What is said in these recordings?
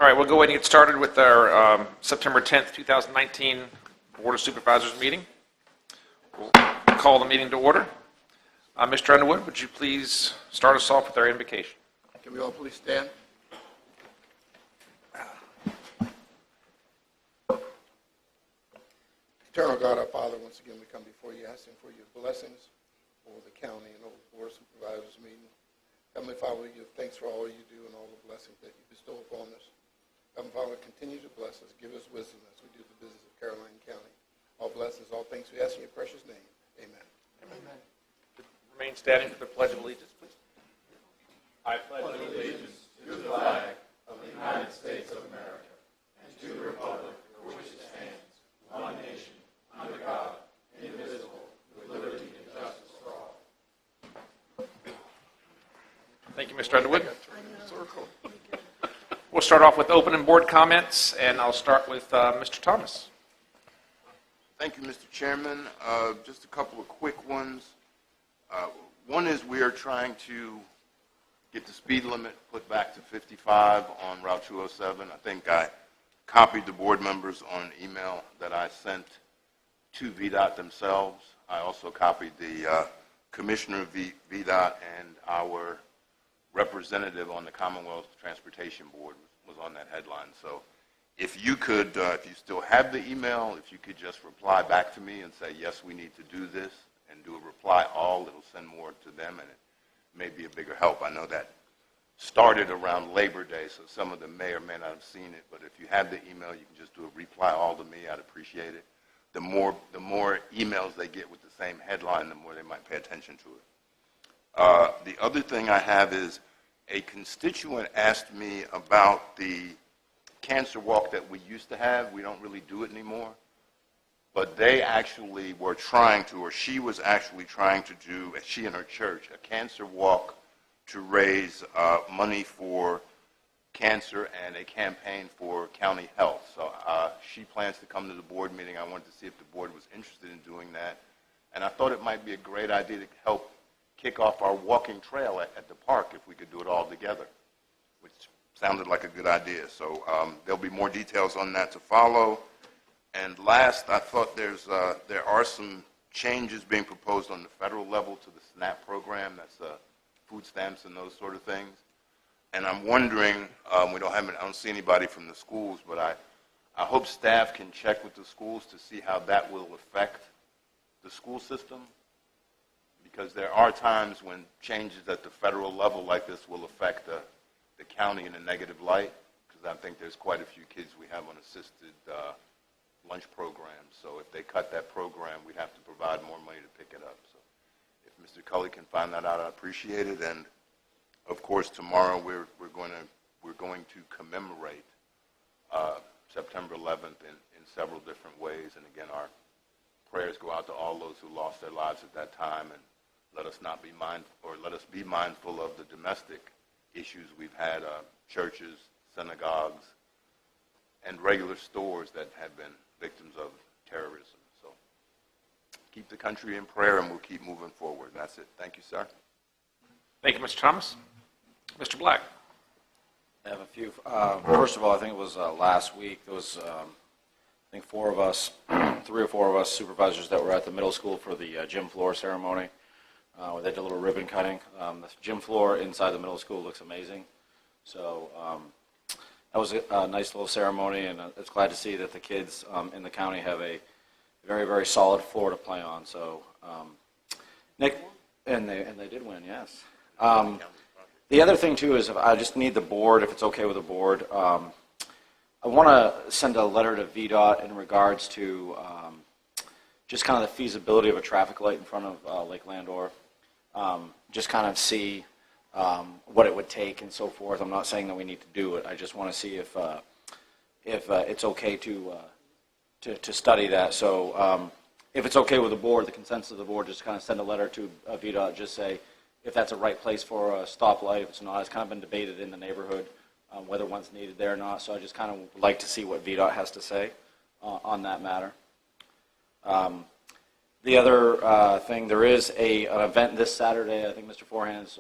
All right, we'll go ahead and get started with our September 10th, 2019 Board of Supervisors meeting. We'll call the meeting to order. Mr. Underwood, would you please start us off with our invocation? Can we all please stand? Eternal God, our Father, once again we come before you asking for your blessings over the county and over the Board of Supervisors meeting. Heavenly Father, we give thanks for all you do and all the blessings that you bestow upon us. Heavenly Father, continue to bless us. Give us wisdom as we do the business of Caroline County. All blessings, all things we ask in your precious name. Amen. Amen. Remain standing for the Pledge of Allegiance, please. I pledge allegiance to the flag of the United States of America and to the republic for which it stands, one nation, under God, indivisible, with liberty and justice for all. Thank you, Mr. Underwood. We'll start off with open and board comments, and I'll start with Mr. Thomas. Thank you, Mr. Chairman. Just a couple of quick ones. One is we are trying to get the speed limit put back to 55 on Route 207. I think I copied the board members on an email that I sent to VDOT themselves. I also copied the Commissioner of VDOT, and our representative on the Commonwealth Transportation Board was on that headline. So if you could, if you still have the email, if you could just reply back to me and say, yes, we need to do this, and do a reply all, it'll send more to them, and it may be a bigger help. I know that started around Labor Day, so some of them may or may not have seen it, but if you have the email, you can just do a reply all to me. I'd appreciate it. The more emails they get with the same headline, the more they might pay attention to it. The other thing I have is a constituent asked me about the cancer walk that we used to have. We don't really do it anymore. But they actually were trying to, or she was actually trying to do, she and her church, a cancer walk to raise money for cancer and a campaign for county health. So she plans to come to the board meeting. I wanted to see if the board was interested in doing that. And I thought it might be a great idea to help kick off our walking trail at the park if we could do it all together, which sounded like a good idea. So there'll be more details on that to follow. And last, I thought there are some changes being proposed on the federal level to the SNAP program. That's food stamps and those sort of things. And I'm wondering, I don't see anybody from the schools, but I hope staff can check with the schools to see how that will affect the school system. Because there are times when changes at the federal level like this will affect the county in a negative light. Because I think there's quite a few kids we have on assisted lunch programs. So if they cut that program, we'd have to provide more money to pick it up. So if Mr. Cully can find that out, I appreciate it. And of course, tomorrow we're going to commemorate September 11th in several different ways. And again, our prayers go out to all those who lost their lives at that time. And let us be mindful of the domestic issues we've had, churches, synagogues, and regular stores that have been victims of terrorism. So keep the country in prayer, and we'll keep moving forward. And that's it. Thank you, sir. Thank you, Mr. Thomas. Mr. Black. I have a few. First of all, I think it was last week. There was, I think, 4 of us, 3 or 4 of us supervisors that were at the middle school for the gym floor ceremony. Where they did a little ribbon cutting. The gym floor inside the middle school looks amazing. So that was a nice little ceremony, and it's glad to see that the kids in the county have a very, very solid floor to play on. So Nick, and they did win, yes. The other thing too is, if I just need the board, if it's okay with the board, I want to send a letter to VDOT in regards to just kind of the feasibility of a traffic light in front of Lake Landor. Just kind of see what it would take and so forth. I'm not saying that we need to do it. I just want to see if it's okay to study that. So if it's okay with the board, the consensus of the board, just kind of send a letter to VDOT, just say if that's a right place for a stoplight. If it's not, it's kind of been debated in the neighborhood whether one's needed there or not. So I just kind of like to see what VDOT has to say on that matter. The other thing, there is an event this Saturday. I think Mr. Forehand's,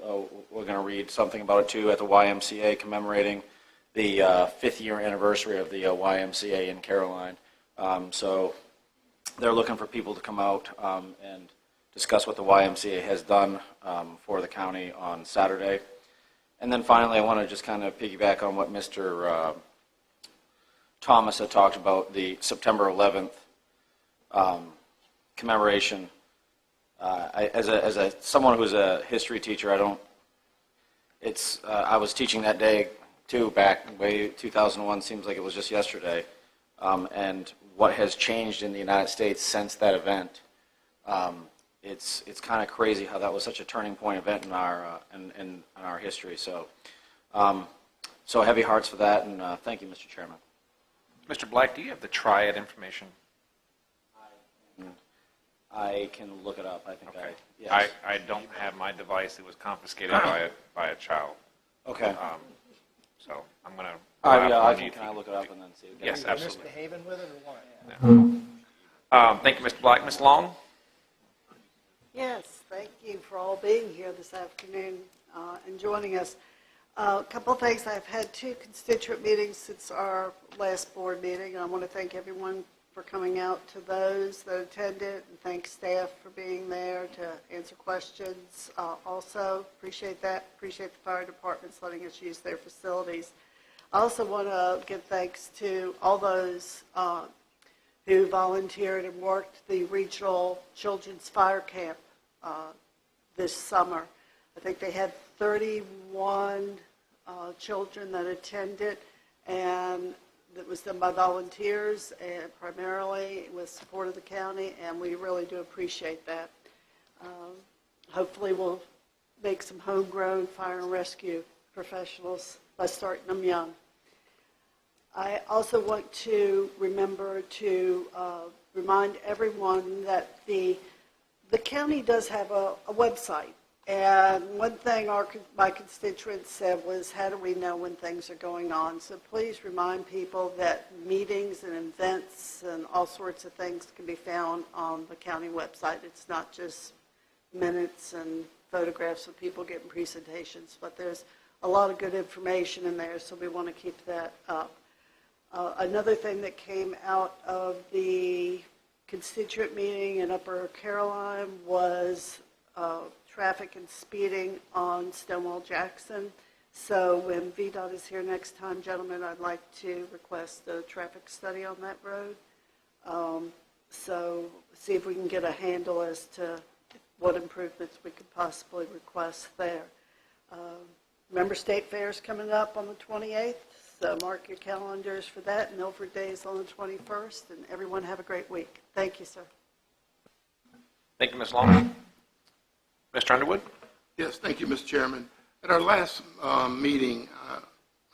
we're going to read something about it too, at the YMCA commemorating the 5th year anniversary of the YMCA in Caroline. So they're looking for people to come out and discuss what the YMCA has done for the county on Saturday. And then finally, I want to just kind of piggyback on what Mr. Thomas had talked about, the September 11th commemoration. As someone who's a history teacher, I was teaching that day too, back way 2001, seems like it was just yesterday. And what has changed in the United States since that event, it's kind of crazy how that was such a turning point event in our history. So heavy hearts for that, and thank you, Mr. Chairman. Mr. Black, do you have the triad information? I can look it up. I think Okay. yes. I don't have my device. It was confiscated by a child. Okay. So I'm going to. Can I look it up and then see? Yes, absolutely. Misbehaving with it or what? Yeah. Thank you, Mr. Black. Ms. Long? Yes, thank you for all being here this afternoon and joining us. A couple of things. I've had 2 constituent meetings since our last board meeting, and I want to thank everyone for coming out to those that attended, and thank staff for being there to answer questions. Also, appreciate that. Appreciate the fire departments letting us use their facilities. I also want to give thanks to all those who volunteered and worked the regional children's fire camp this summer. I think they had 31 children that attended, and it was done by volunteers and primarily with support of the county, and we really do appreciate that. Hopefully we'll make some homegrown fire and rescue professionals by starting them young. I also want to remember to remind everyone that the county does have a website. And one thing my constituents said was, how do we know when things are going on? So please remind people that meetings and events and all sorts of things can be found on the county website. It's not just minutes and photographs of people getting presentations, but there's a lot of good information in there, so we want to keep that up. Another thing that came out of the constituent meeting in Upper Caroline was traffic and speeding on Stonewall Jackson. So when VDOT is here next time, gentlemen, I'd like to request a traffic study on that road. So see if we can get a handle as to what improvements we could possibly request there. Remember State Fair is coming up on the 28th, so mark your calendars for that. Milford Day is on the 21st, and everyone have a great week. Thank you, sir. Thank you, Ms. Long. Mr. Underwood? Yes, thank you, Mr. Chairman. At our last meeting,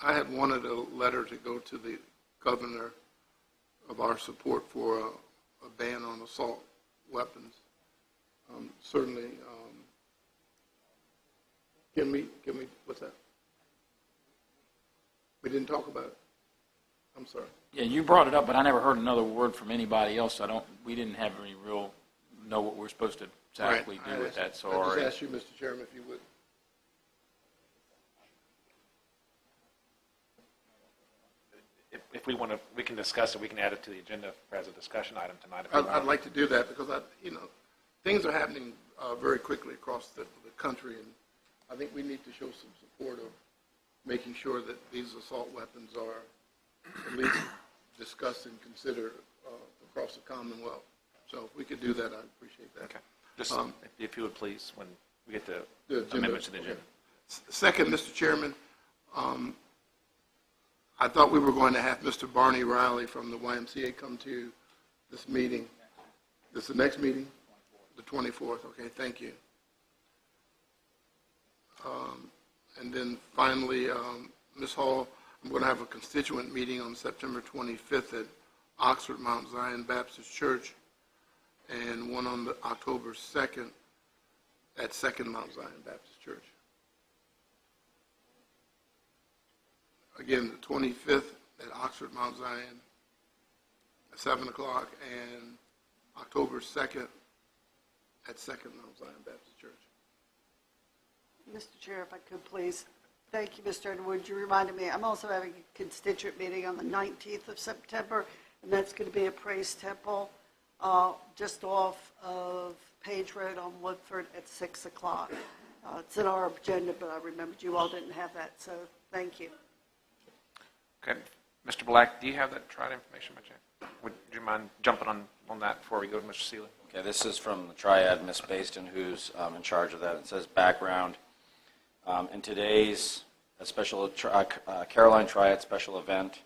I had wanted a letter to go to the governor of our support for a ban on assault weapons. Certainly, can we, what's that? We didn't talk about it. I'm sorry. Yeah, you brought it up, but I never heard another word from anybody else. We didn't have any real know what we're supposed to exactly do with that. So I just asked you, Mr. Chairman, if you would. If we want to, we can discuss it. We can add it to the agenda as a discussion item tonight. I'd like to do that because things are happening very quickly across the country, and I think we need to show some support of making sure that these assault weapons are at least discussed and considered across the Commonwealth. So if we could do that, I'd appreciate that. Okay. Just if you would please, when we get the agenda. amendments to the agenda. Okay. Second, Mr. Chairman, I thought we were going to have Mr. Barney Riley from the YMCA come to this meeting. This is the next meeting? The 24th. Okay, thank you. And then finally, Ms. Hall, I'm going to have a constituent meeting on September 25th at Oxford Mount Zion Baptist Church, and one on October 2nd at Second Mount Zion Baptist Church. Again, the 25th at Oxford Mount Zion at 7 o'clock, and October 2nd at Second Mount Zion Baptist Church. Mr. Chair, if I could please, Thank you, Mr. Underwood. You reminded me, I'm also having a constituent meeting on the 19th of September, and that's going to be at Praise Temple, just off of Page Road on Woodford at 6 o'clock. It's in our agenda, but I remembered you all didn't have that, so thank you. Okay. Mr. Black, do you have that triad information by chance? Would you mind jumping on that before we go to Mr. Seeley? Okay, this is from the Triad, Miss Baston, who's in charge of that. It says background. In today's Caroline Triad special event,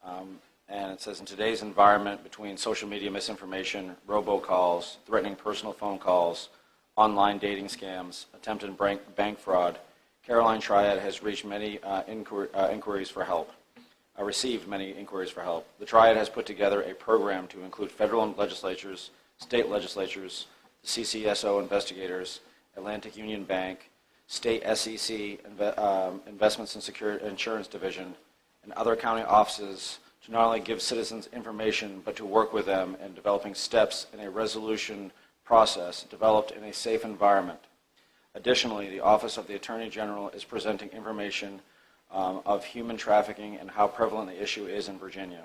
and it says in today's environment between social media misinformation, robocalls, threatening personal phone calls, online dating scams, attempted bank fraud, Caroline Triad has reached many inquiries for help. Received many inquiries for help. The Triad has put together a program to include federal legislatures, state legislatures, the CCSO investigators, Atlantic Union Bank, state SEC Investments and Insurance Division, and other county offices to not only give citizens information, but to work with them in developing steps in a resolution process developed in a safe environment. Additionally, the Office of the Attorney General is presenting information of human trafficking and how prevalent the issue is in Virginia.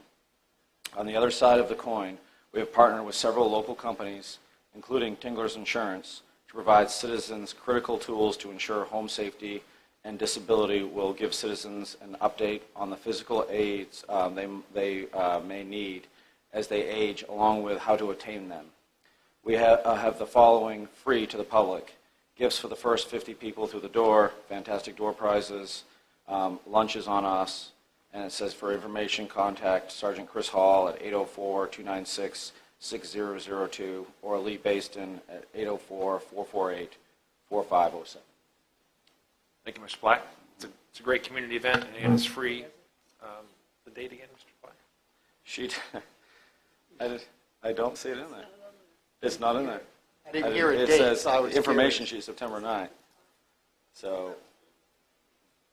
On the other side of the coin, we have partnered with several local companies, including Tingler's Insurance, to provide citizens critical tools to ensure home safety and disability will give citizens an update on the physical aids they may need as they age, along with how to attain them. We have the following free to the public: gifts for the first 50 people through the door, fantastic door prizes, lunches on us, and it says for information contact Sergeant Chris Hall at 804-296-6002 or Lee Baston at 804-448-4507. Thank you, Mr. Black. It's a great community event, and it's free. The date again, Mr. Black? I don't see it in there. It's not in there. I didn't hear a It date, says so I was information curious. sheet, September 9th. So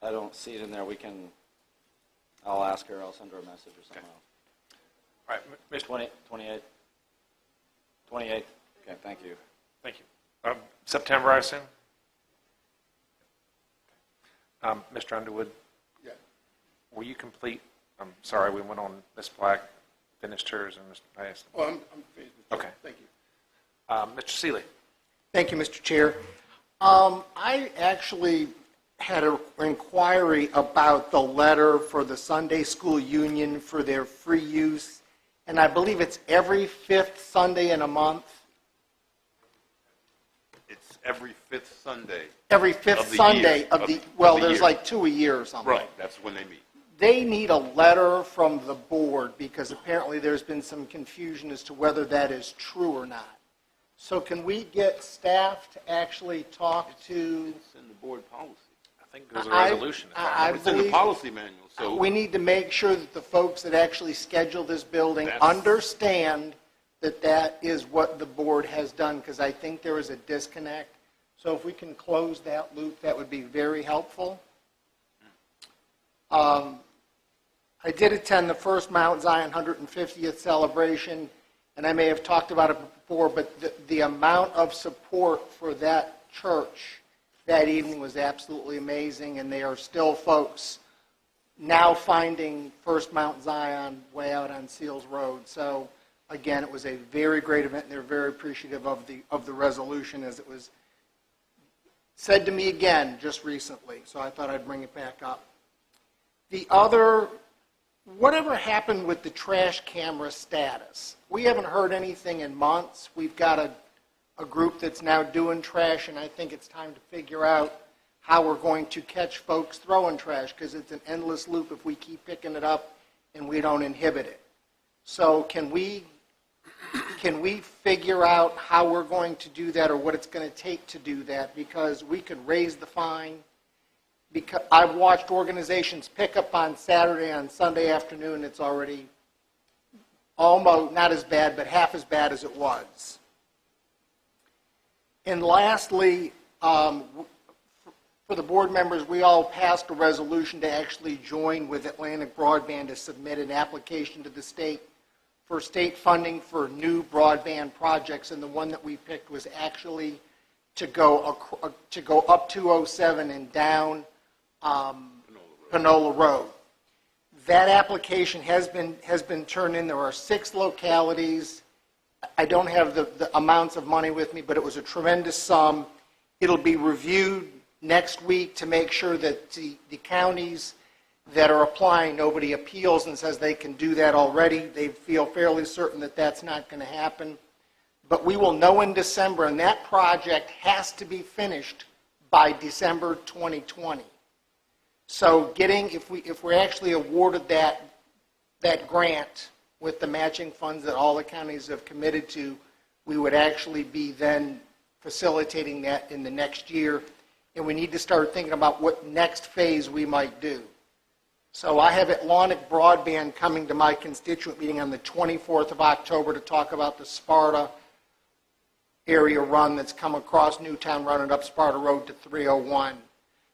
I don't see it in there. I'll ask her. I'll send her a message or something else. All right, Mr. 28? 28? Okay, thank you. Thank you. September, I assume? Mr. Underwood, Yeah. will you complete? I'm sorry, we went on Ms. Black, finished hers, and I asked. Oh, I'm finished. Okay. Thank you. Mr. Seeley. Thank you, Mr. Chair. I actually had an inquiry about the letter for the Sunday School Union for their free use, and I believe it's every fifth Sunday in a month. It's every fifth Sunday. Every fifth Of the Sunday year. of the, Of well, the there's year. like 2 a year or something. Right, that's when they meet. They need a letter from the board because apparently there's been some confusion as to whether that is true or not. So can we get staff to actually talk to? It's in the board policy. I think there's a I- resolution. if I It's in the believe- policy manual, so. We need to make sure that the folks that actually schedule this building That's- understand that that is what the board has done, because I think there is a disconnect. So if we can close that loop, that would be very helpful. I did attend the first Mount Zion 150th celebration, and I may have talked about it before, but the amount of support for that church that evening was absolutely amazing, and there are still folks now finding First Mount Zion way out on Seals Road. So again, it was a very great event, and they're very appreciative of the resolution, as it was said to me again just recently. So I thought I'd bring it back up. The other, whatever happened with the trash camera status? We haven't heard anything in months. We've got a group that's now doing trash, and I think it's time to figure out how we're going to catch folks throwing trash, because it's an endless loop if we keep picking it up and we don't inhibit it. So can we figure out how we're going to do that, or what it's going to take to do that? Because we could raise the fine. Because I've watched organizations pick up on Saturday, on Sunday afternoon, it's already almost not as bad, but half as bad as it was. And lastly, for the board members, we all passed a resolution to actually join with Atlantic Broadband to submit an application to the state for state funding for new broadband projects, and the one that we picked was actually to go up 207 and down Panola Road. That application has been turned in. There are 6 localities. I don't have the amounts of money with me, but it was a tremendous sum. It'll be reviewed next week to make sure that the counties that are applying, nobody appeals and says they can do that already. They feel fairly certain that that's not going to happen. But we will know in December, and that project has to be finished by December 2020. So if we're actually awarded that grant with the matching funds that all the counties have committed to, we would actually be then facilitating that in the next year. And we need to start thinking about what next phase we might do. So I have Atlantic Broadband coming to my constituent meeting on the 24th of October to talk about the Sparta area run that's come across Newtown, running up Sparta Road to 301.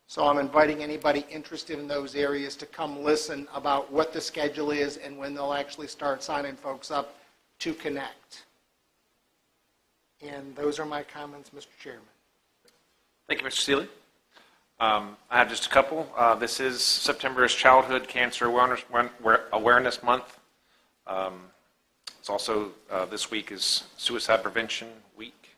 So I'm inviting anybody interested in those areas to come listen about what the schedule is and when they'll actually start signing folks up to connect. And those are my comments, Mr. Chairman. Thank you, Mr. Seeley. I have just a couple. This is September's Childhood Cancer Awareness Month. It's also, this week is Suicide Prevention Week.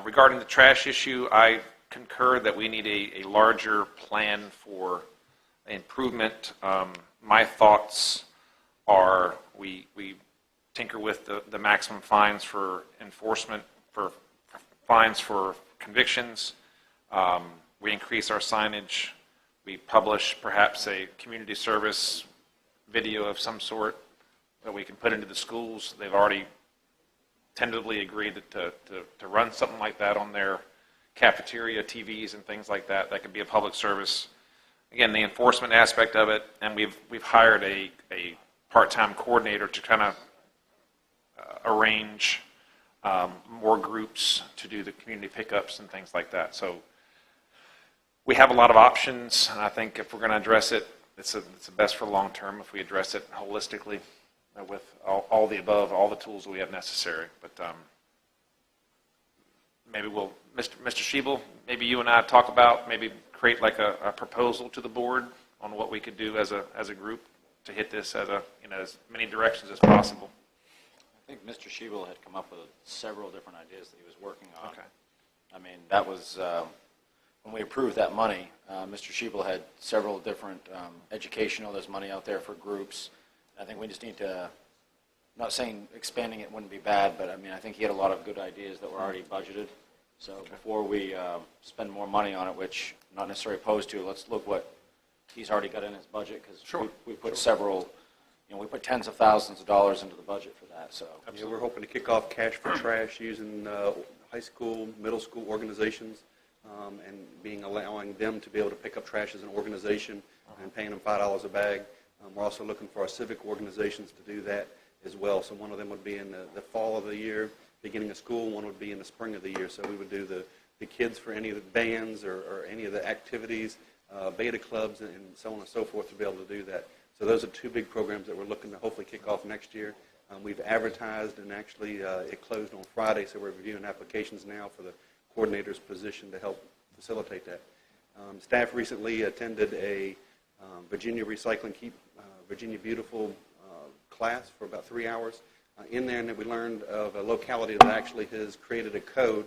Regarding the trash issue, I concur that we need a larger plan for improvement. My thoughts are we tinker with the maximum fines for enforcement, for fines for convictions. We increase our signage. We publish perhaps a community service video of some sort that we can put into the schools. They've already tentatively agreed to run something like that on their cafeteria, TVs, and things like that. That could be a public service. Again, the enforcement aspect of it, and we've hired a part-time coordinator to kind of arrange more groups to do the community pickups and things like that. So we have a lot of options, and I think if we're going to address it, it's the best for long term if we address it holistically with all the above, all the tools that we have necessary. But maybe we'll, Mr. Schiebel, maybe you and I talk about, maybe create like a proposal to the board on what we could do as a group to hit this as as many directions as possible. I think Mr. Schiebel had come up with several different ideas that he was working on. Okay. I mean, that was, when we approved that money, Mr. Schiebel had several different educational, there's money out there for groups. I think we just need to, I'm not saying expanding it wouldn't be bad, but I mean, I think he had a lot of good ideas that were already budgeted. So before we spend more money on it, which I'm not necessarily opposed to, let's look what he's already got in his budget, because we put several, we put tens of thousands of dollars into the budget for that. So yeah, we're hoping to kick off Cash for Trash using high school, middle school organizations, and allowing them to be able to pick up trash as an organization and paying them $5 a bag. We're also looking for our civic organizations to do that as well. So one of them would be in the fall of the year, beginning of school. One would be in the spring of the year. So we would do the kids for any of the bands or any of the activities, beta clubs, and so on and so forth to be able to do that. So those are 2 big programs that we're looking to hopefully kick off next year. We've advertised, and actually it closed on Friday, so we're reviewing applications now for the coordinator's position to help facilitate that. Staff recently attended a Virginia Recycling Keep Virginia Beautiful class for about 3 hours. In there, and we learned of a locality that actually has created a code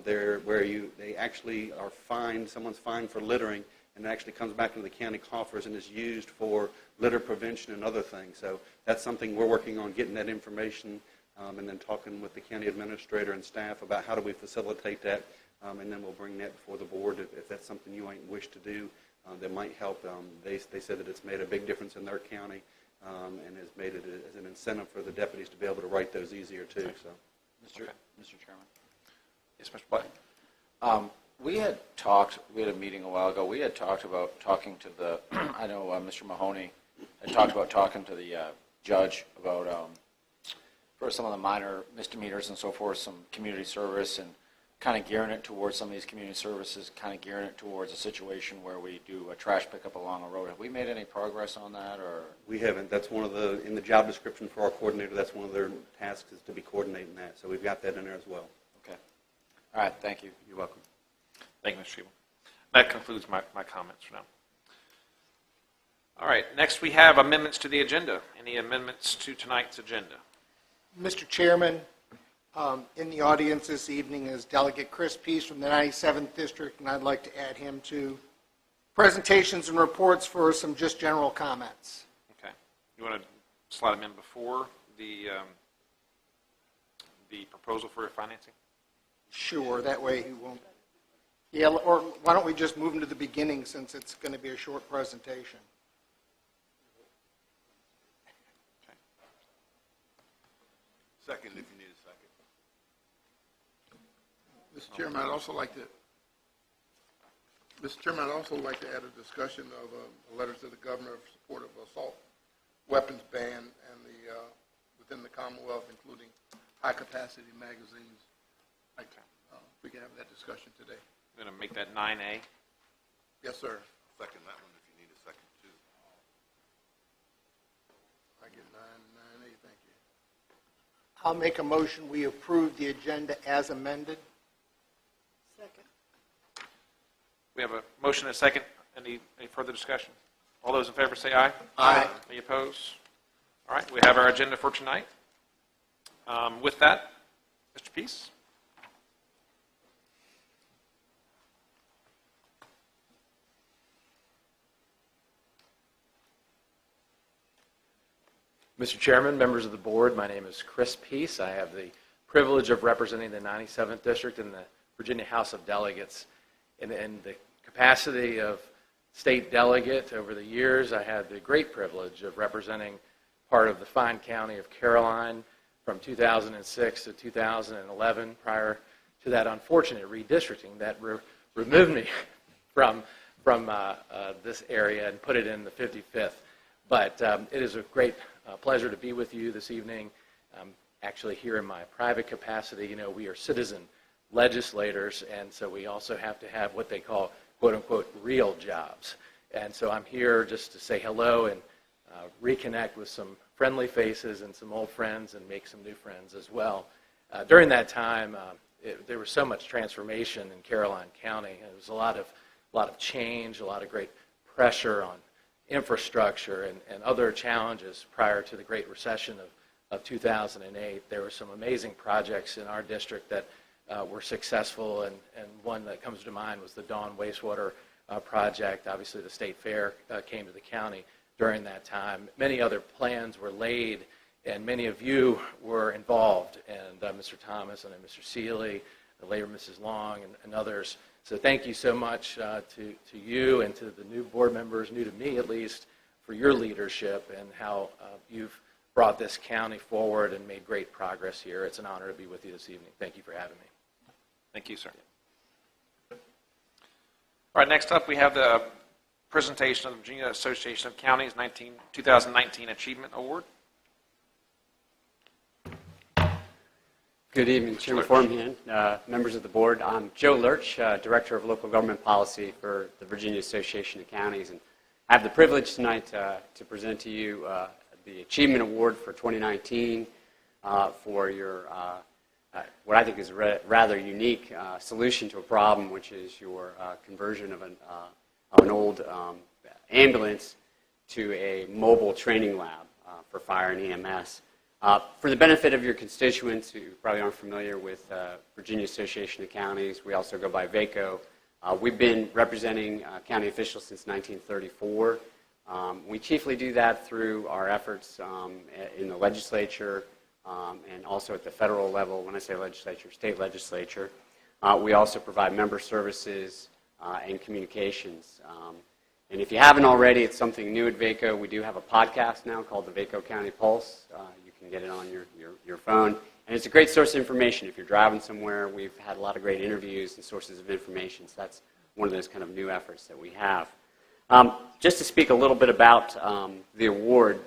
there where they actually are fined, someone's fined for littering, and it actually comes back into the county coffers and is used for litter prevention and other things. So that's something we're working on, getting that information, and then talking with the county administrator and staff about how do we facilitate that, and then we'll bring that before the board if that's something you might wish to do that might help. They said that it's made a big difference in their county, and has made it as an incentive for the deputies to be able to write those easier too. So, Mr. Chairman. Yes, Mr. Black. We had a meeting a while ago, we had talked about talking to the, I know Mr. Mahoney had talked about talking to the judge about, for some of the minor misdemeanors and so forth, some community service, and kind of gearing it towards some of these community services, kind of gearing it towards a situation where we do a trash pickup along a road. Have we made any progress on that, or? we haven't. That's one of in the job description for our coordinator, that's one of their tasks is to be coordinating that. So we've got that in there as well. Okay. All right, thank you. You're welcome. Thank you, Mr. That concludes my comments for now. All right, next we have amendments to the agenda. Any amendments to tonight's agenda? Mr. Chairman, in the audience this evening is Delegate Chris Peace from the 97th District, and I'd like to add him to presentations and reports for some just general comments. Okay. You want to slide them in before the proposal for financing? Sure, that way he won't. Yeah, or why don't we just move him to the beginning since it's going to be a short presentation? Second, if you need a second. Mr. Chairman, I'd also like to add a discussion of a letter to the governor of support of assault weapons ban and within the Commonwealth, including high-capacity magazines. We can have that discussion today. I'm going to make that 9A. Yes, sir. Second that one if you need a second, too. I get 9A, thank you. I'll make a motion, we approve the agenda as amended. Second. We have a motion and a second. Any further discussion? All those in favor say aye. Aye. Any opposed? All right, we have our agenda for tonight. With that, Mr. Peace. Mr. Chairman, members of the board, my name is Chris Peace. I have the privilege of representing the 97th District in the Virginia House of Delegates. In the capacity of state delegate over the years, I had the great privilege of representing part of the fine county of Caroline from 2006 to 2011, prior to that unfortunate redistricting that removed me from this area and put it in the 55th. But it is a great pleasure to be with you this evening. Actually, here in my private capacity, you know, we are citizen legislators, and so we also have to have what they call, quote unquote, real jobs. And so I'm here just to say hello and reconnect with some friendly faces and some old friends and make some new friends as well. During that time, there was so much transformation in Caroline County. There was a lot of change, a lot of great pressure on infrastructure and other challenges prior to the Great Recession of 2008. There were some amazing projects in our district that were successful, and one that comes to mind was the Dawn Wastewater project. Obviously, the State Fair came to the county during that time. Many other plans were laid, and many of you were involved, and Mr. Thomas and Mr. Seeley, later Mrs. Long, and others. So thank you so much to you and to the new board members, new to me at least, for your leadership and how you've brought this county forward and made great progress here. It's an honor to be with you this evening. Thank you for having me. Thank you, sir. All right, next up we have the presentation of the Virginia Association of Counties 2019 Achievement Award. Good evening, Chairman Forman, members of the board. I'm Joe Lurch, Director of Local Government Policy for the Virginia Association of Counties, and I have the privilege tonight to present to you the Achievement Award for 2019 for your what I think is a rather unique solution to a problem, which is your conversion of an old ambulance to a mobile training lab for fire and EMS. For the benefit of your constituents who probably aren't familiar with Virginia Association of Counties, we also go by VACO. We've been representing county officials since 1934. We chiefly do that through our efforts in the legislature and also at the federal level. When I say legislature, state legislature. We also provide member services and communications. And if you haven't already, it's something new at VACO. We do have a podcast now called the VACO County Pulse. You can get it on your phone. And it's a great source of information. If you're driving somewhere, we've had a lot of great interviews and sources of information. So that's one of those kind of new efforts that we have. Just to speak a little bit about the award,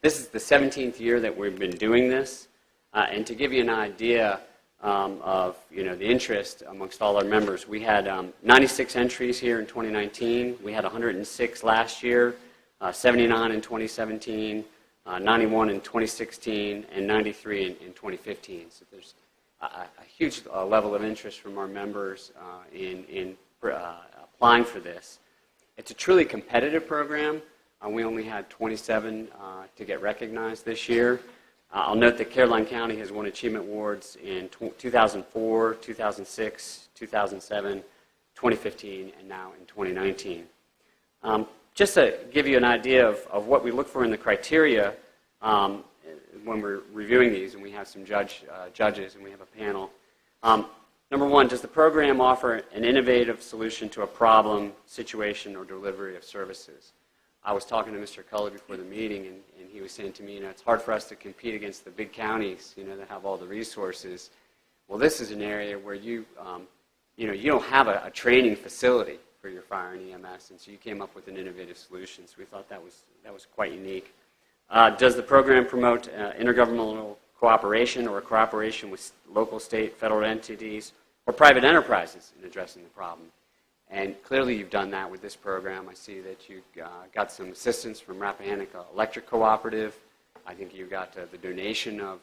this is the 17th year that we've been doing this. And to give you an idea of the interest amongst all our members, we had 96 entries here in 2019. We had 106 last year, 79 in 2017, 91 in 2016, and 93 in 2015. So there's a huge level of interest from our members in applying for this. It's a truly competitive program. We only had 27 to get recognized this year. I'll note that Caroline County has won achievement awards in 2004, 2006, 2007, 2015, and now in 2019. Just to give you an idea of what we look for in the criteria when we're reviewing these, and we have some judges and we have a panel. Number one, does the program offer an innovative solution to a problem, situation, or delivery of services? I was talking to Mr. Cully before the meeting, and he was saying to me, it's hard for us to compete against the big counties, that have all the resources. Well, this is an area where you don't have a training facility for your fire and EMS, and so you came up with an innovative solution. So we thought that was quite unique. Does the program promote intergovernmental cooperation or cooperation with local, state, federal entities, or private enterprises in addressing the problem? And clearly you've done that with this program. I see that you got some assistance from Rappahannock Electric Cooperative. I think you got the donation of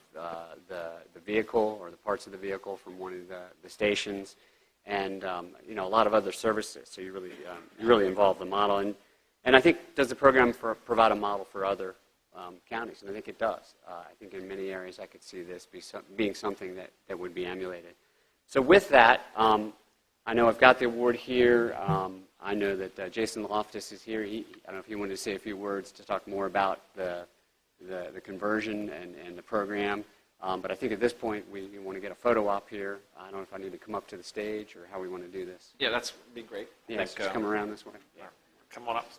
the vehicle or the parts of the vehicle from one of the stations, and a lot of other services. So you really involved the model. And I think, does the program provide a model for other counties? And I think it does. I think in many areas I could see this being something that would be emulated. So with that, I know I've got the award here. I know that Jason Loftus is here. I don't know if he wanted to say a few words to talk more about the conversion and the program. But I think at this point we want to get a photo op here. I don't know if I need to come up to the stage or how we want to do this. Yeah, that'd be great. Yeah, just come around this way. Yeah. Come on up.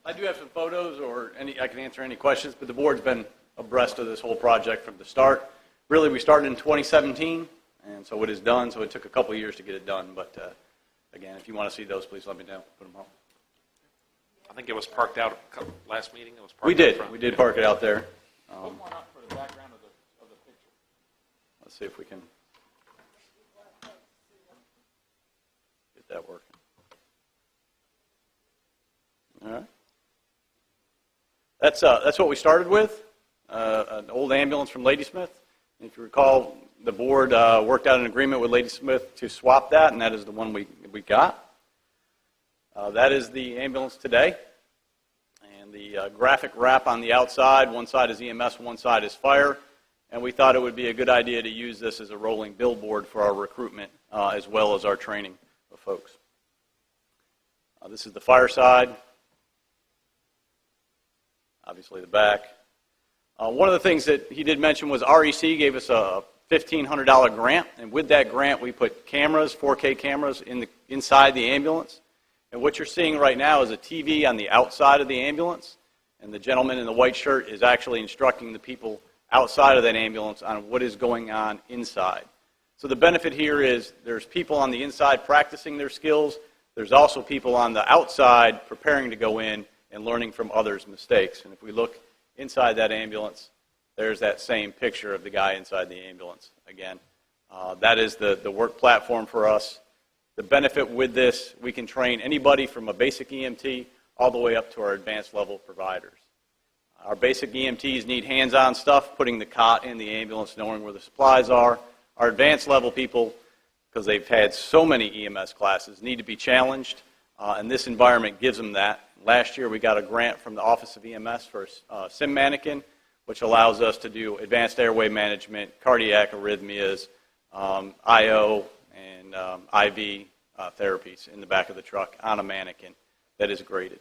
I do have some photos, or I can answer any questions, but the board's been abreast of this whole project from the start. Really, we started in 2017, and so it is done, so it took a couple of years to get it done. But again, if you want to see those, please let me know. Put them up. I think it was parked out last meeting. It was parked We out did. front. We did park it out there. Put one up for the background of the picture. Let's see if we can get that working. All right. That's what we started with, an old ambulance from Ladysmith. If you recall, the board worked out an agreement with Ladysmith to swap that, and that is the one we got. That is the ambulance today, and the graphic wrap on the outside, one side is EMS, one side is fire, and we thought it would be a good idea to use this as a rolling billboard for our recruitment as well as our training of folks. This is the fire side, obviously the back. One of the things that he did mention was REC gave us a $1,500 grant, and with that grant we put cameras, 4K cameras, inside the ambulance. And what you're seeing right now is a TV on the outside of the ambulance, and the gentleman in the white shirt is actually instructing the people outside of that ambulance on what is going on inside. So the benefit here is there's people on the inside practicing their skills. There's also people on the outside preparing to go in and learning from others' mistakes. And if we look inside that ambulance, there's that same picture of the guy inside the ambulance again. That is the work platform for us. The benefit with this, we can train anybody from a basic EMT all the way up to our advanced level providers. Our basic EMTs need hands-on stuff, putting the cot in the ambulance, knowing where the supplies are. Our advanced level people, because they've had so many EMS classes, need to be challenged, and this environment gives them that. Last year we got a grant from the Office of EMS for SIM Mannequin, which allows us to do advanced airway management, cardiac arrhythmias, IO, and IV therapies in the back of the truck on a mannequin that is graded.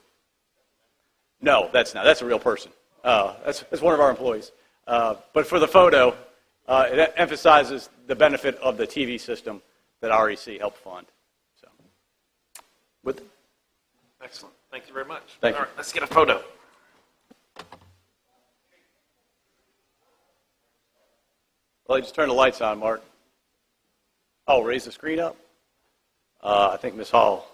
No, that's not. That's a real person. That's one of our employees. But for the photo, it emphasizes the benefit of the TV system that REC helped fund. So, Excellent. Thank you very much. Thank you. All right, let's get a photo. Well, just turn the lights on, Mark. Oh, raise the screen up. I think Ms. Hall.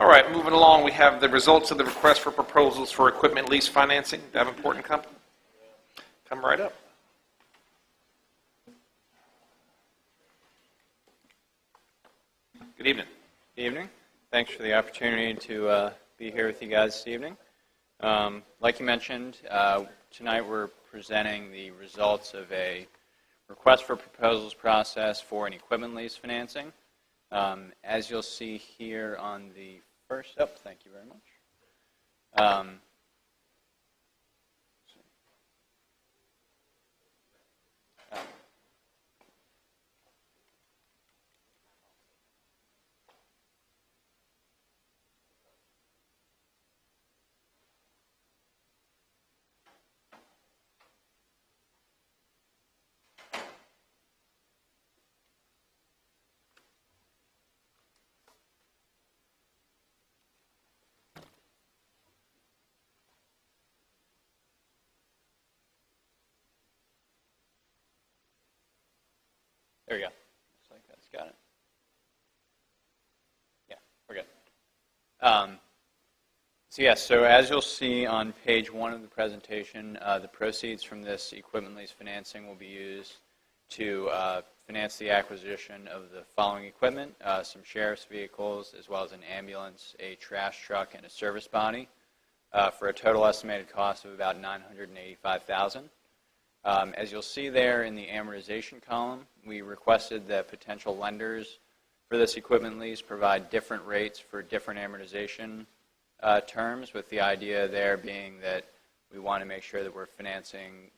All right, moving along, we have the results of the request for proposals for equipment lease financing, Devonport and Company. Come right up. Good evening. Good evening. Thanks for the opportunity to be here with you guys this evening. Like you mentioned, tonight we're presenting the results of a request for proposals process for an equipment lease financing. As you'll see here on the first, thank you very much. There we go. Looks like that's got it. Yeah, we're good. So as you'll see on page 1 of the presentation, the proceeds from this equipment lease financing will be used to finance the acquisition of the following equipment, some sheriff's vehicles, as well as an ambulance, a trash truck, and a service body, for a total estimated cost of about $985,000. As you'll see there in the amortization column, we requested that potential lenders for this equipment lease provide different rates for different amortization terms, with the idea there being that we want to make sure that we're financing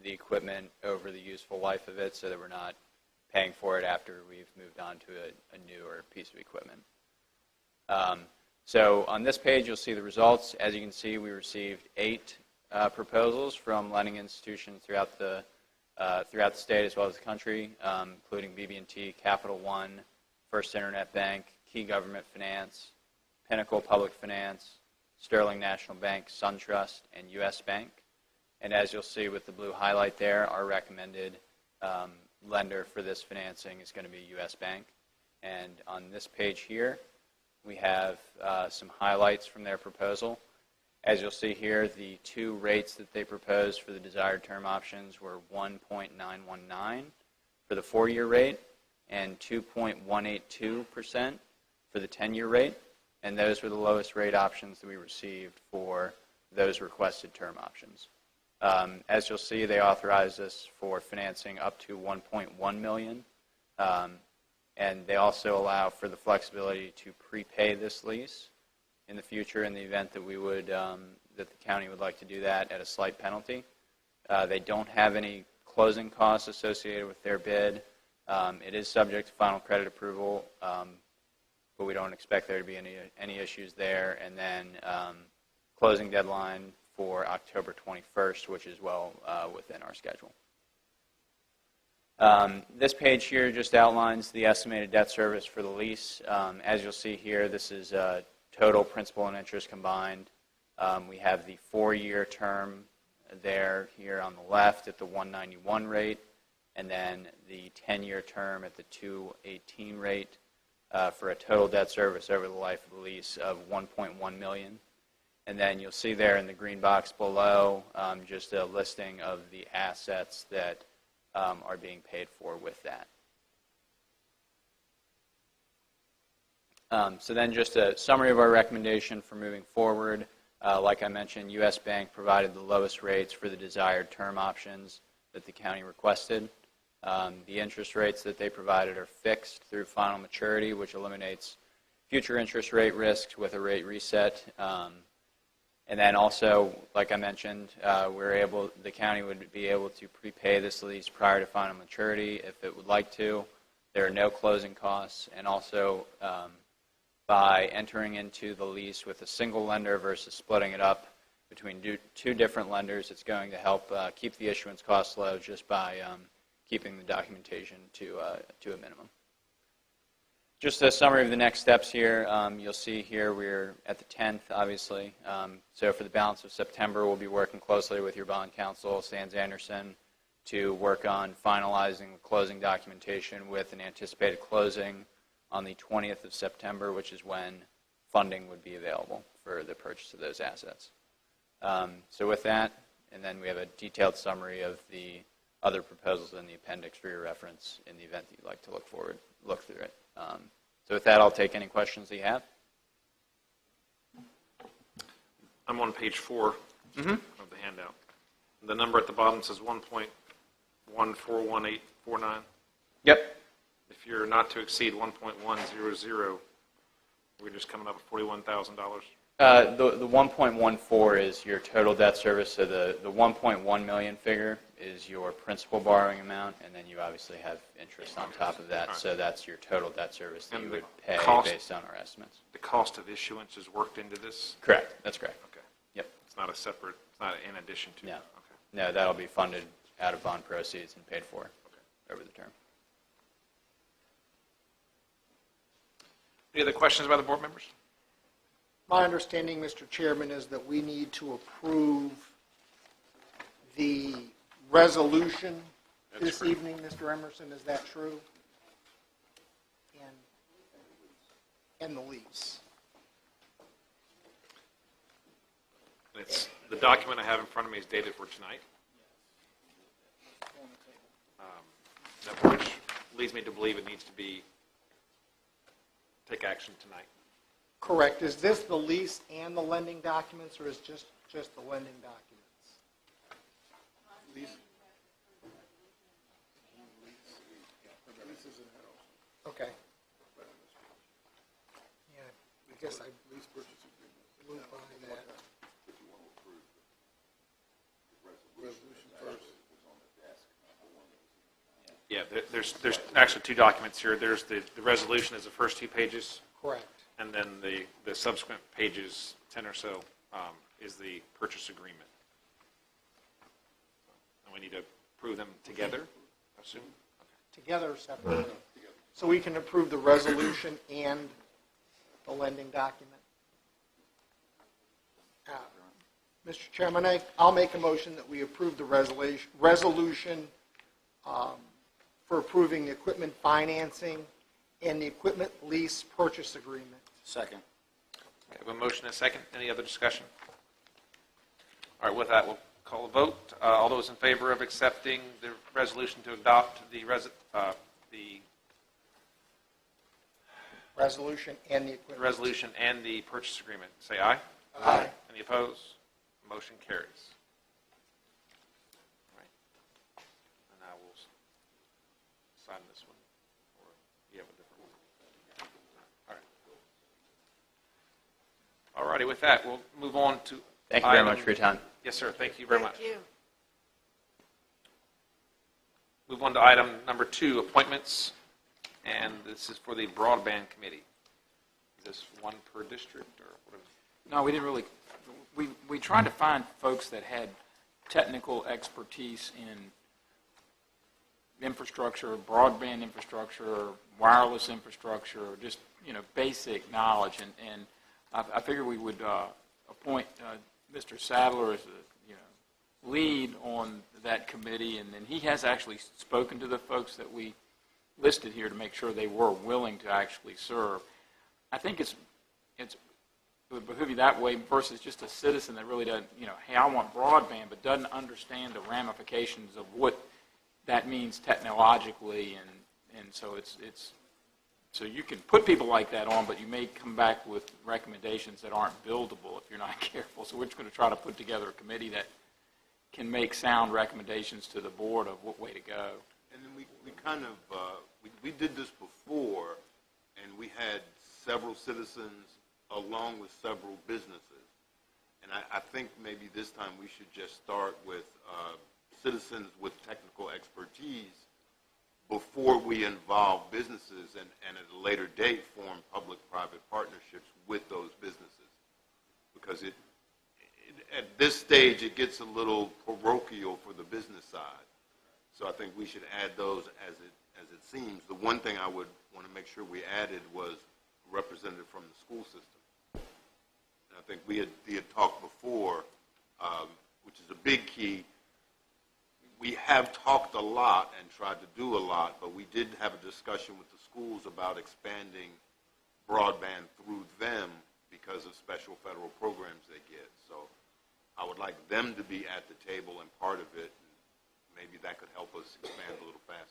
the equipment over the useful life of it so that we're not paying for it after we've moved on to a newer piece of equipment. So on this page, you'll see the results. As you can see, we received 8 proposals from lending institutions throughout the state as well as the country, including BB&T, Capital One, First Internet Bank, Key Government Finance, Pinnacle Public Finance, Sterling National Bank, SunTrust, and U.S. Bank. And as you'll see with the blue highlight there, our recommended lender for this financing is going to be U.S. Bank. And on this page here, we have some highlights from their proposal. As you'll see here, the 2 rates that they proposed for the desired term options were 1.919 for the 4-year rate and 2.182% for the 10-year rate. And those were the lowest rate options that we received for those requested term options. As you'll see, they authorized us for financing up to $1.1 million. And they also allow for the flexibility to prepay this lease in the future in the event that we would, that the county would like to do that at a slight penalty. They don't have any closing costs associated with their bid. It is subject to final credit approval, but we don't expect there to be any issues there. And then closing deadline for October 21st, which is well within our schedule. This page here just outlines the estimated debt service for the lease. As you'll see here, this is total principal and interest combined. We have the 4-year term there here on the left at the 191 rate, and then the 10-year term at the 218 rate for a total debt service over the life of the lease of $1.1 million. And then you'll see there in the green box below just a listing of the assets that are being paid for with that. So then just a summary of our recommendation for moving forward. Like I mentioned, U.S. Bank provided the lowest rates for the desired term options that the county requested. The interest rates that they provided are fixed through final maturity, which eliminates future interest rate risks with a rate reset. And then also, like I mentioned, the county would be able to prepay this lease prior to final maturity if it would like to. There are no closing costs, and also by entering into the lease with a single lender versus splitting it up between 2 different lenders, it's going to help keep the issuance costs low just by keeping the documentation to a minimum. Just a summary of the next steps here. You'll see here we're at the 10th, obviously. So for the balance of September, we'll be working closely with your bond counsel, Sands Anderson, to work on finalizing the closing documentation with an anticipated closing on the 20th of September, which is when funding would be available for the purchase of those assets. So with that, and then we have a detailed summary of the other proposals in the appendix for your reference in the event that you'd like to look through it. So with that, I'll take any questions that you have. I'm on page 4 of the handout. The number at the bottom says 1.141849. Yep. If you're not to exceed 1.100, we're just coming up with $41,000. The 1.14 is your total debt service, so the 1.1 million figure is your principal borrowing amount, and then you obviously have interest on top of that, so that's your total debt service that And you the would pay cost- based on our estimates. The cost of issuance is worked into this? Correct, that's correct. Okay. Yep. It's not a separate, it's not in addition to? No. Okay. No, that'll be funded out of bond proceeds and paid for over the term. Any other questions by the board members? My understanding, Mr. Chairman, is that we need to approve the resolution this correct. evening, Mr. Emerson, is that true? And the lease. It's, the document I have in front of me is dated for tonight. Which leads me to believe it needs to take action tonight. Correct. Is this the lease and the lending documents, or is just the lending documents? Okay. Yeah, I guess I blew by that. Yeah, there's actually two documents here. There's the resolution is the first 2 pages, Correct. and then the subsequent pages, 10 or so, is the purchase agreement. And we need to approve them together, I assume? Together or separately? So we can approve the resolution and the lending document? Mr. Chairman, I'll make a motion that we approve the resolution for approving the equipment financing and the equipment lease purchase agreement. Second. Okay, we have a motion and a second. Any other discussion? All right, with that, we'll call a vote. All those in favor of accepting the resolution to adopt the Resolution and the equipment. resolution and the purchase agreement, say aye. Aye. Any opposed? Motion carries. All right. And I will sign this one, or you have a different one. All right. All righty, with that, we'll move on to Thank you very much for your time. Yes, sir. Thank you very much. Thank you. Move on to item number 2, appointments, and this is for the broadband committee. Is this one per district, or what is? No, we didn't really, we tried to find folks that had technical expertise in infrastructure, broadband infrastructure, wireless infrastructure, just, basic knowledge. And I figured we would appoint Mr. Sadler as the lead on that committee, and then he has actually spoken to the folks that we listed here to make sure they were willing to actually serve. I think it would behoove you that way versus just a citizen that really doesn't, hey, I want broadband, but doesn't understand the ramifications of what that means technologically, and so so you can put people like that on, but you may come back with recommendations that aren't buildable if you're not careful. So we're just going to try to put together a committee that can make sound recommendations to the board of what way to go. And then we kind of, we did this before, and we had several citizens along with several businesses. And I think maybe this time we should just start with citizens with technical expertise before we involve businesses and at a later date form public-private partnerships with those businesses. Because at this stage, it gets a little parochial for the business side. So I think we should add those as it seems. The one thing I would want to make sure we added was a representative from the school system. And I think we had talked before, which is a big key. We have talked a lot and tried to do a lot, but we did have a discussion with the schools about expanding broadband through them because of special federal programs they get. So I would like them to be at the table and part of it. And maybe that could help us expand a little faster.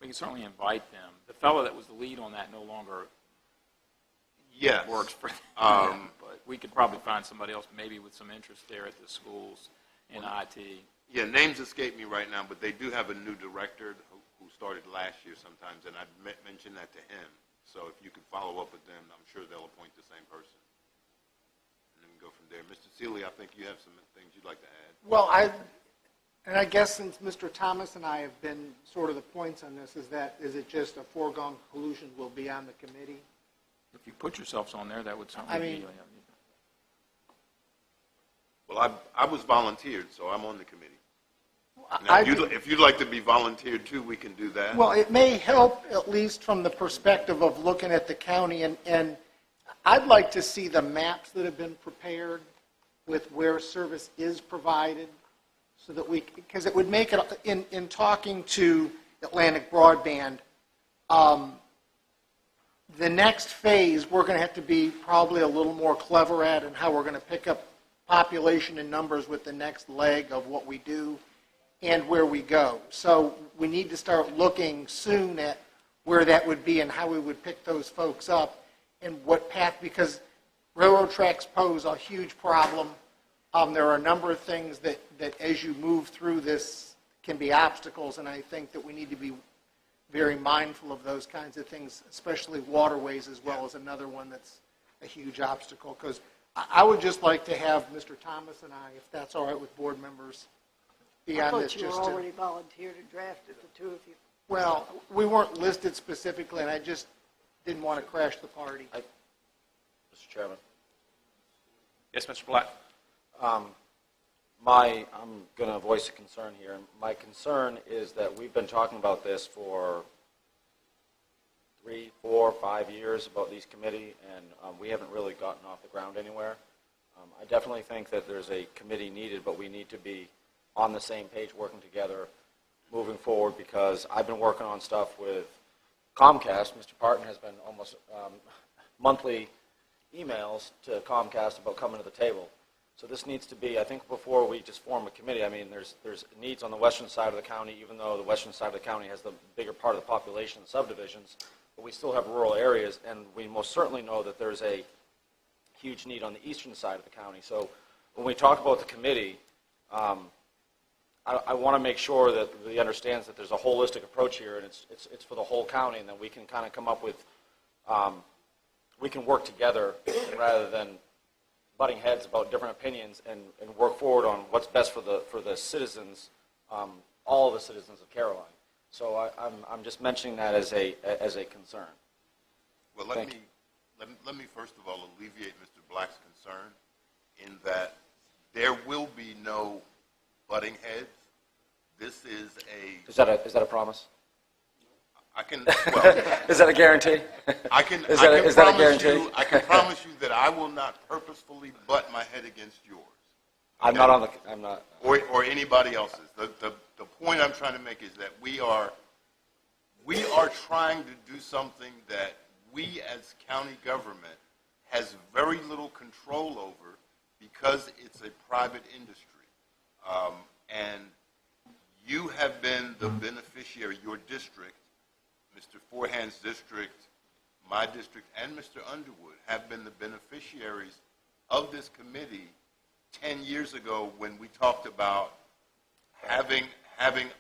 We can certainly invite them. The fellow that was the lead on that no longer Yes. works for them, but we could probably find somebody else maybe with some interest there at the schools in IT. Yeah, names escape me right now, but they do have a new director who started last year sometimes, and I mentioned that to him. So if you could follow up with them, I'm sure they'll appoint the same person. And then we go from there. Mr. Seeley, I think you have some things you'd like to add. Well, I guess since Mr. Thomas and I have been sort of the points on this, is it just a foregone conclusion we'll be on the committee? If you put yourselves on there, that would certainly be. Well, I was volunteered, so I'm on the committee. Now, if you'd like to be volunteered too, we can do that. Well, it may help, at least from the perspective of looking at the county, and I'd like to see the maps that have been prepared with where service is provided, so that because it would make it, in talking to Atlantic Broadband, the next phase, we're going to have to be probably a little more clever at and how we're going to pick up population and numbers with the next leg of what we do and where we go. So we need to start looking soon at where that would be and how we would pick those folks up and what path, because railroad tracks pose a huge problem. There are a number of things that as you move through this can be obstacles, and I think that we need to be very mindful of those kinds of things, especially waterways as well as another one that's a huge obstacle. Because I would just like to have Mr. Thomas and I, if that's all right with board members, be on this. I thought you were already volunteered and drafted, the two of you. Well, we weren't listed specifically, and I just didn't want to crash the party. Mr. Chairman. Yes, Mr. Black. I'm going to voice a concern here. My concern is that we've been talking about this for 3, 4, 5 years about these committee, and we haven't really gotten off the ground anywhere. I definitely think that there's a committee needed, but we need to be on the same page working together moving forward, because I've been working on stuff with Comcast. Mr. Parton has been almost monthly emails to Comcast about coming to the table. So this needs to be, I think before we just form a committee, I mean, there's needs on the western side of the county, even though the western side of the county has the bigger part of the population, subdivisions, but we still have rural areas, and we most certainly know that there's a huge need on the eastern side of the county. So when we talk about the committee, I want to make sure that he understands that there's a holistic approach here, and it's for the whole county, and then we can kind of come up with, we can work together rather than butting heads about different opinions, and work forward on what's best for the citizens, all the citizens of Caroline. So I'm just mentioning that as a concern. Well, let me first of all alleviate Mr. Black's concern in that there will be no butting heads. This is Is that a promise? I can. Well, is that a guarantee? I can. Is that a guarantee? I can promise you that I will not purposefully butt my head against yours. Okay? I'm not. Or anybody else's. The point I'm trying to make is that we are trying to do something that we as county government has very little control over because it's a private industry. And you have been the beneficiary, your district, Mr. Forehand's district, my district, and Mr. Underwood have been the beneficiaries of this committee 10 years ago when we talked about having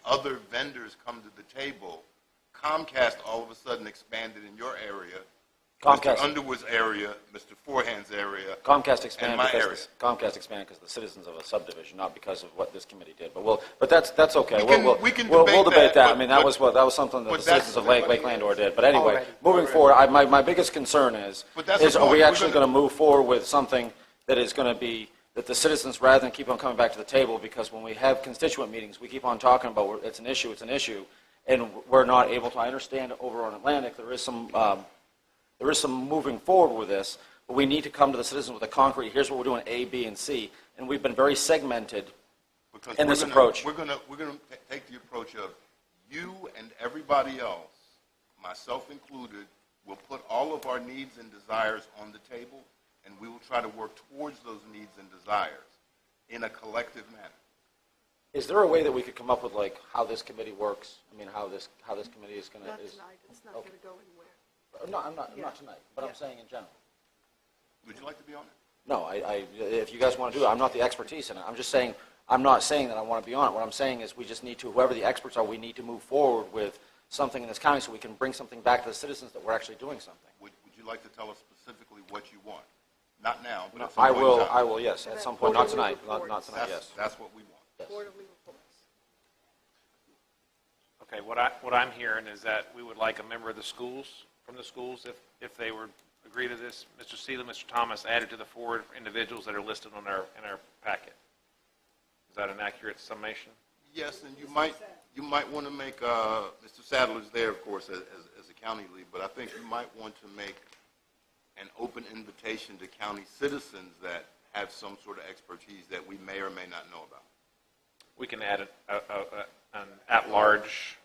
other vendors come to the table. Comcast all of a sudden expanded in your area, Mr. Underwood's area, Mr. Forehand's area, Comcast expanded and my area. Comcast expanded because of the citizens of a subdivision, not because of what this committee did. But that's okay. We can we'll debate debate that. but, I mean, that was something that the citizens of Lake Landor did. But anyway, Already. moving forward, my biggest concern is are we actually going to move forward with something that is going to be that the citizens, rather than keep on coming back to the table, because when we have constituent meetings, we keep on talking about it's an issue, and we're not able to. I understand over on Atlantic there is some moving forward with this, but we need to come to the citizens with a concrete, here's what we're doing, A, B, and C. And we've been very segmented in this approach. We're going to take the approach of you and everybody else, myself included, We'll put all of our needs and desires on the table, and we will try to work towards those needs and desires in a collective manner. Is there a way that we could come up with like how this committee works? I mean, how this committee is going to? Not tonight, it's not going to go anywhere. No, I'm not Yeah. not tonight, but I'm saying in general. Would you like to be on it? No, if you guys want to do it, I'm not the expertise in it. I'm just saying, I'm not saying that I want to be on it. What I'm saying is we just need to, whoever the experts are, we need to move forward with something in this county so we can bring something back to the citizens that we're actually doing something. Would you like to tell us specifically what you want? Not now, but at some I point in will, time. I will, yes, at some point, not tonight, not tonight, yes. That's what we want. Yes. Quarterly reports. Okay, what I'm hearing is that we would like a member of the schools, from the schools, if they would agree to this, Mr. Seeley, Mr. Thomas, added to the 4 individuals that are listed in our packet. Is that an accurate summation? Yes, and you might want to make, Mr. Sadler's there, of course, as a county lead, but I think you might want to make an open invitation to county citizens that have some sort of expertise that we may or may not know about. We can add an at-large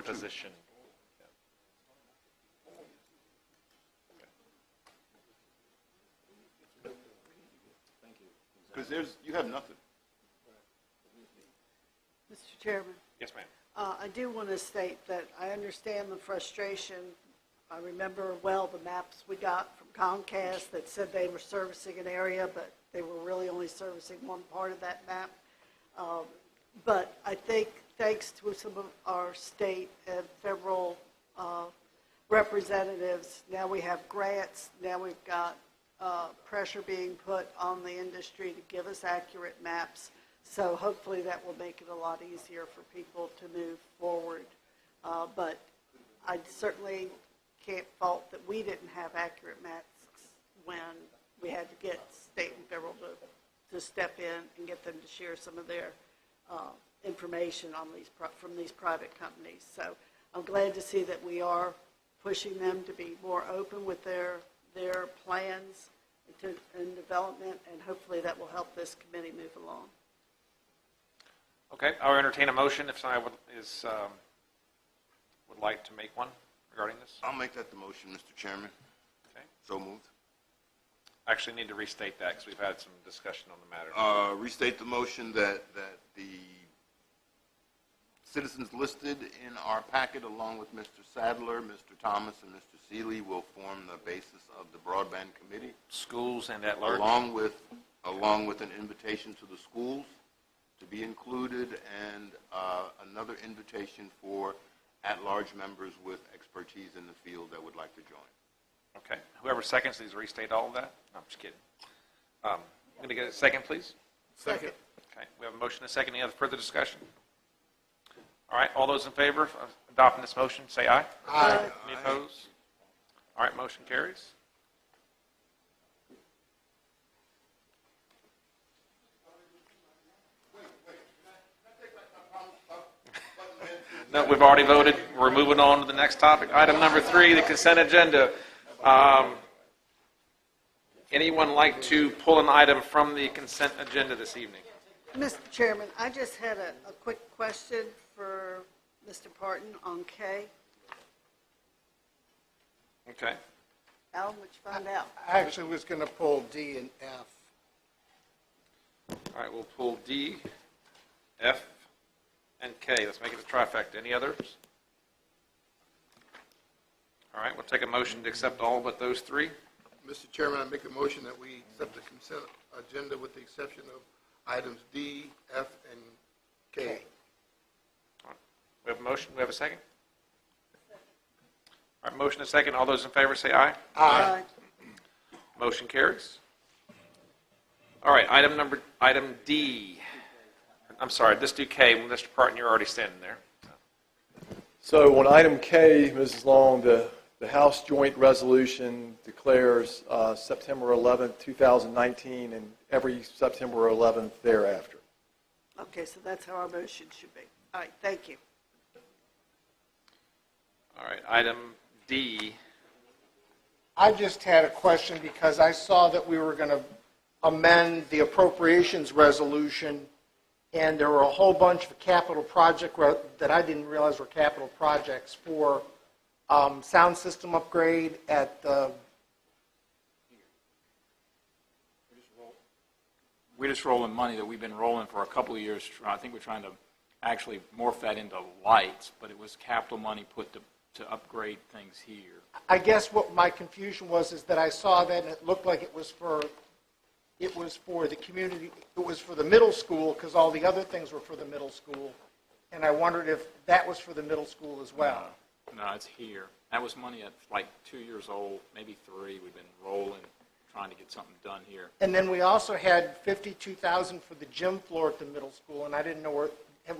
position. Because you have nothing. Mr. Chairman, Yes, ma'am. I do want to state that I understand the frustration. I remember well the maps we got from Comcast that said they were servicing an area, but they were really only servicing one part of that map. But I think thanks to some of our state and federal representatives, now we have grants, now we've got pressure being put on the industry to give us accurate maps. So hopefully that will make it a lot easier for people to move forward. But I certainly can't fault that we didn't have accurate maps when we had to get state and federal to step in and get them to share some of their information on from these private companies. So I'm glad to see that we are pushing them to be more open with their plans and development, and hopefully that will help this committee move along. Okay, I'll entertain a motion if somebody would like to make one regarding this. I'll make that the motion, Mr. Chairman. Okay. So moved. I actually need to restate that because we've had some discussion on the matter. Restate the motion that the citizens listed in our packet, along with Mr. Sadler, Mr. Thomas, and Mr. Seeley, will form the basis of the broadband committee, Schools and at large. along with an invitation to the schools to be included, and another invitation for at-large members with expertise in the field that would like to join. Okay, whoever seconds these, restate all of that? No, I'm just kidding. I'm going to get a second, please. Second. Okay, we have a motion and a second. Any other further discussion? All right, all those in favor of adopting this motion, say aye. Aye. Any opposed? All right, motion carries. No, we've already voted. We're moving on to the next topic. Item number 3, the consent agenda. Anyone like to pull an item from the consent agenda this evening? Mr. Chairman, I just had a quick question for Mr. Parton on K. Okay. Alan, what you find out? I actually was going to pull D and F. All right, we'll pull D, F, and K. Let's make it a trifecta. Any others? All right, we'll take a motion to accept all but those 3. Mr. Chairman, I make a motion that we accept the consent agenda with the exception of items D, F, and K. All right. We have a motion. We have a second? All right, motion and second. All those in favor say aye. Aye. Motion carries. All right, item D. I'm sorry, let's do K. Mr. Parton, you're already standing there. So on item K, Mrs. Long, the House Joint Resolution declares September 11th, 2019, and every September 11th thereafter. Okay, so that's how our motion should be. All right, thank you. All right, item D. I just had a question because I saw that we were going to amend the appropriations resolution, and there were a whole bunch of capital projects that I didn't realize were capital projects for Sound system upgrade at the, We're just rolling money that we've been rolling for a couple of years. I think we're trying to actually morph that into lights, but it was capital money put to upgrade things here. I guess what my confusion was is that I saw that and it looked like it was for the community, it was for the middle school because all the other things were for the middle school. And I wondered if that was for the middle school as well. No, it's here. That was money at like 2 years old, maybe 3. We've been rolling, trying to get something done here. And then we also had $52,000 for the gym floor at the middle school, and I didn't know where,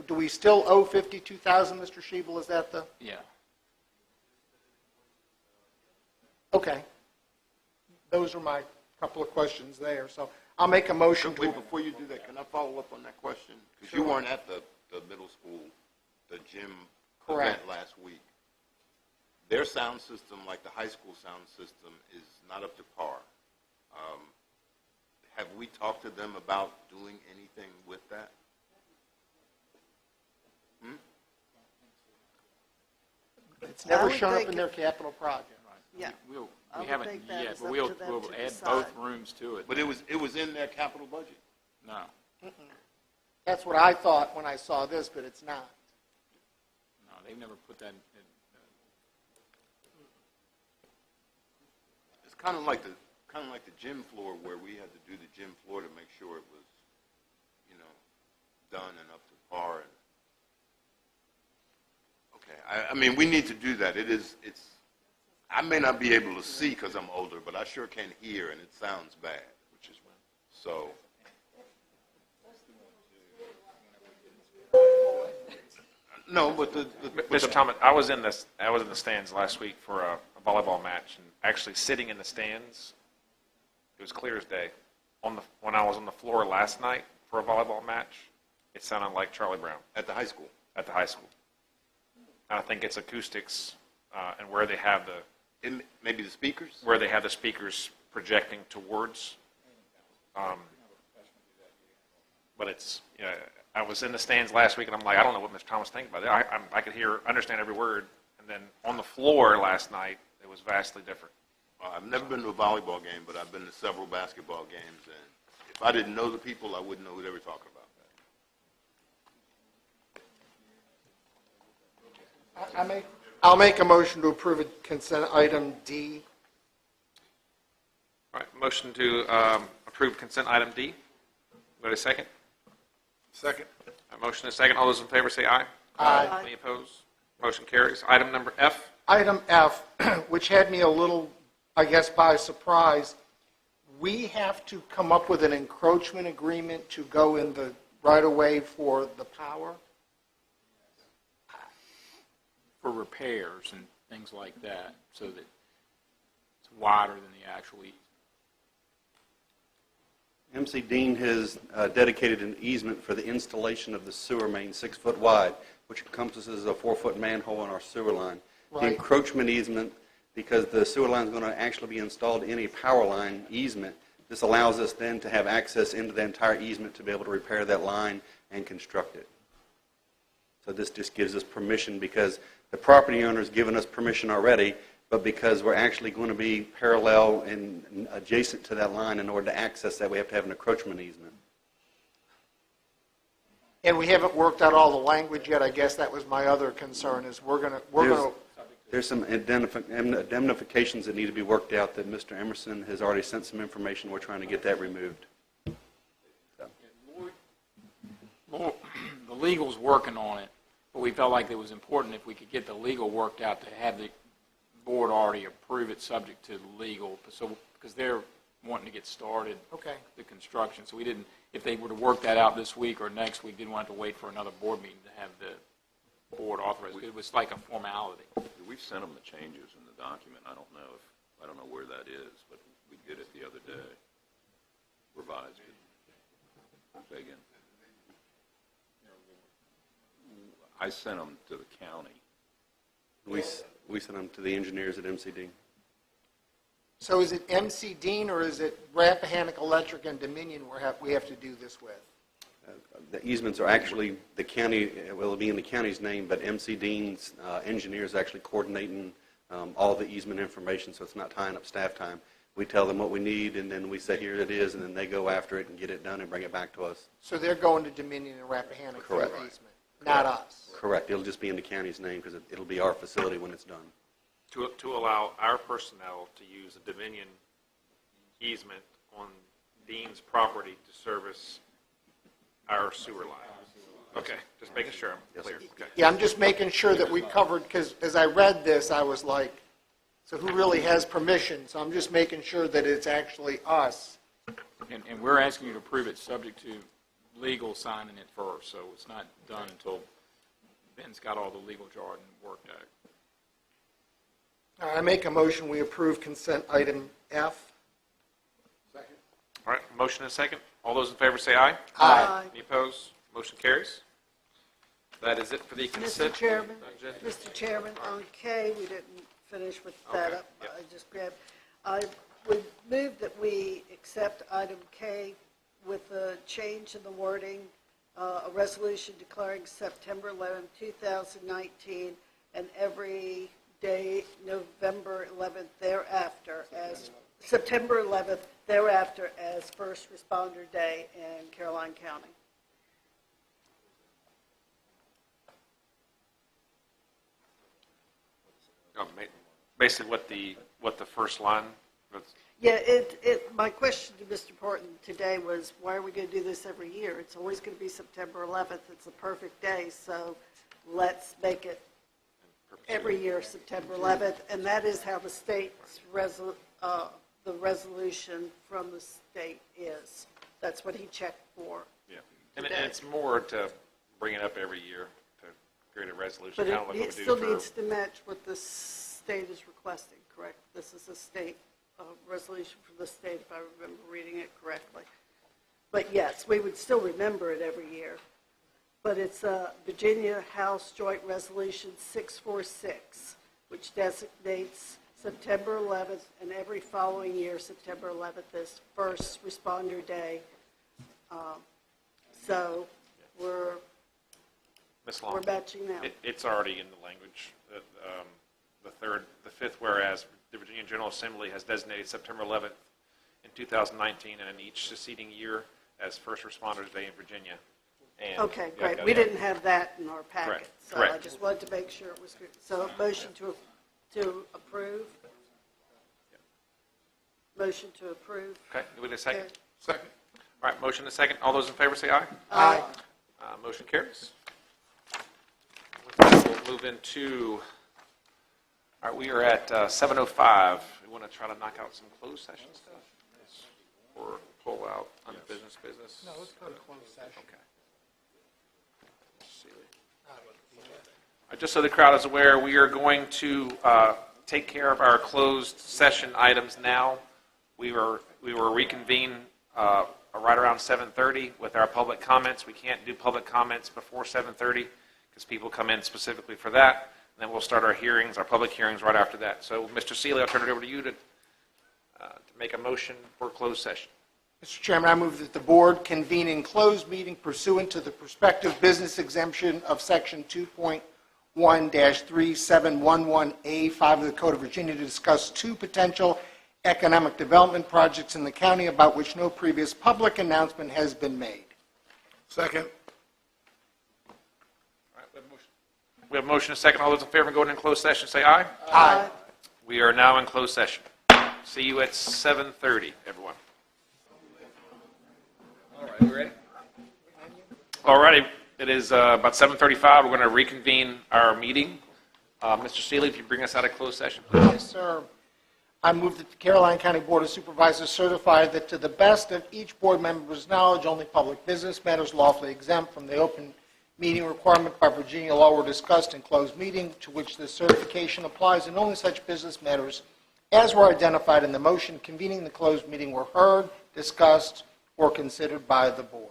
do we still owe $52,000, Mr. Shebel? Is that the? Yeah. Okay. Those are my couple of questions there. So I'll make a motion Wait, to, before you do that, can I follow up on that question? Because you weren't at the middle school, the gym event Correct. last week. Their sound system, like the high school sound system, is not up to par. Have we talked to them about doing anything with that? it's I never would shown up think in their capital project. Yeah. We I would haven't think that yet, is but up we'll to them to add decide. both rooms to it. But it was in their capital budget. No. That's what I thought when I saw this, but it's not. No, they've never put that in. It's kind of like the gym floor where we had to do the gym floor to make sure it was, done and up to par. And okay, I mean, we need to do that. It's. I may not be able to see because I'm older, but I sure can hear, and it sounds bad. Which is so. No, but Mr. Thomas, I was in the stands last week for a volleyball match, and actually sitting in the stands, it was clear as day. When I was on the floor last night for a volleyball match, it sounded like Charlie Brown at the high school. At the high school, and I think it's acoustics and where they have maybe the speakers, where they have the speakers projecting towards. But it's I was in the stands last week, and I'm like, I don't know what Mr. Thomas thinks about it. I could understand every word. And then on the floor last night, it was vastly different. I've never been to a volleyball game, but I've been to several basketball games, and if I didn't know the people, I wouldn't know who they were talking about. I'll make a motion to approve a consent item D. All right, motion to approve consent item D. Wait a second. Second. Motion is second. All those in favor say aye. Aye. Any opposed? Motion carries. Item number F. Item F, which had me a little, I guess, by surprise, we have to come up with an encroachment agreement to go in the right-of-way for the power? For repairs and things like that, so that it's wider than the actual easement. MC Dean has dedicated an easement for the installation of the sewer main 6 foot wide, which encompasses a 4-foot manhole in our sewer line. The Right. encroachment easement, because the sewer line is going to actually be installed in a power line easement, this allows us then to have access into the entire easement to be able to repair that line and construct it. So this just gives us permission because the property owner's given us permission already, but because we're actually going to be parallel and adjacent to that line, in order to access that, we have to have an encroachment easement. And we haven't worked out all the language yet. I guess that was my other concern, is we're going to, There's some indemnifications that need to be worked out that Mr. Emerson has already sent some information. We're trying to get that removed. The legal's working on it, but we felt like it was important if we could get the legal worked out to have the board already approve it subject to legal, because they're wanting to get started. Okay. The construction. So we didn't, if they were to work that out this week or next week, didn't want to wait for another board meeting to have the board authorize. It was like a formality. We've sent them the changes in the document. I don't know where that is, but we did it the other day. Revised it. Say again. I sent them to the county. We sent them to the engineers at MCD. so is it MC Dean or is it Rappahannock Electric and Dominion we have to do this with? The easements are actually the county, well, it'll be in the county's name, but MC Dean's engineers actually coordinating all the easement information, so it's not tying up staff time. We tell them what we need, and then we say, here it is, and then they go after it and get it done and bring it back to us. So they're going to Dominion and Rappahannock for the Correct. easement, not us. Correct. It'll just be in the county's name because it'll be our facility when it's done. To allow our personnel to use a Dominion easement on Dean's property to service our sewer line. Okay, just making sure I'm clear. Okay. Yeah, I'm just making sure that we covered, because as I read this, I was like, so who really has permission? So I'm just making sure that it's actually us. And we're asking you to approve it subject to legal signing it first, so it's not done until Ben's got all the legal jargon worked out. All right, I make a motion, we approve consent item F. Second. All right, motion and second. All those in favor say aye. Aye. Any opposed? Motion carries. That is it for the consent. Mr. Chairman, agenda. Mr. Chairman, on K, we didn't finish with that Okay, up. yep. I just grabbed, I would move that we accept item K with a change in the wording, a resolution declaring September 11, 2019, and every day, November 11th thereafter as, September 11th thereafter as First Responder Day in Caroline County. Oh, basically what the first line was. Yeah, my question to Mr. Porton today was, why are we going to do this every year? It's always going to be September 11th. It's a perfect day, so let's make it every year September 11th. And that is how the state's the resolution from the state is. That's what he checked for. Yeah, and it's more to bring it up every year to create a resolution. But kind of like what it we do still for- needs to match what the state is requesting, correct? This is a state resolution from the state, if I remember reading it correctly. But yes, we would still remember it every year. But it's Virginia House Joint Resolution 646, which designates September 11th and every following year, September 11th, as First Responder Day. So we're Ms. Long, matching now. it's already in the language. The fifth whereas the Virginia General Assembly has designated September 11th in 2019 and in each succeeding year as First Responders Day in Virginia. And Okay, yeah, great. yeah, We yeah. didn't have that in our packet. Correct, So I correct. just wanted to make sure it was good. So motion to approve? Motion to approve? Okay, do we get a second? Okay. Second. All right, motion and second. All those in favor say aye. Aye. Motion carries. With that, we'll move into, all right, we are at 7:05. We want to try to knock out some closed session stuff or pull out unbusiness business. No, let's go to closed session. Okay. Just so the crowd is aware, we are going to take care of our closed session items now. We will reconvene right around 7:30 with our public comments. We can't do public comments before 7:30 because people come in specifically for that. And then we'll start our hearings, our public hearings, right after that. So, Mr. Seeley, I'll turn it over to you to make a motion for closed session. Mr. Chairman, I move that the board convene in closed meeting pursuant to the prospective business exemption of Section 2.1-3711A5 of the Code of Virginia to discuss two potential economic development projects in the county about which no previous public announcement has been made. Second. All right, we have a motion and a second. All those in favor of going in closed session, say aye. Aye. We are now in closed session. See you at 7:30, everyone. All right, we ready? All righty. It is about 7:35. We're going to reconvene our meeting. Mr. Seeley, if you bring us out of closed session, please. Yes, sir. I move that the Caroline County Board of Supervisors certify that to the best of each board member's knowledge, only public business matters lawfully exempt from the open meeting requirement by Virginia law were discussed in closed meeting, to which this certification applies, and only such business matters as were identified in the motion convening the closed meeting were heard, discussed, or considered by the board.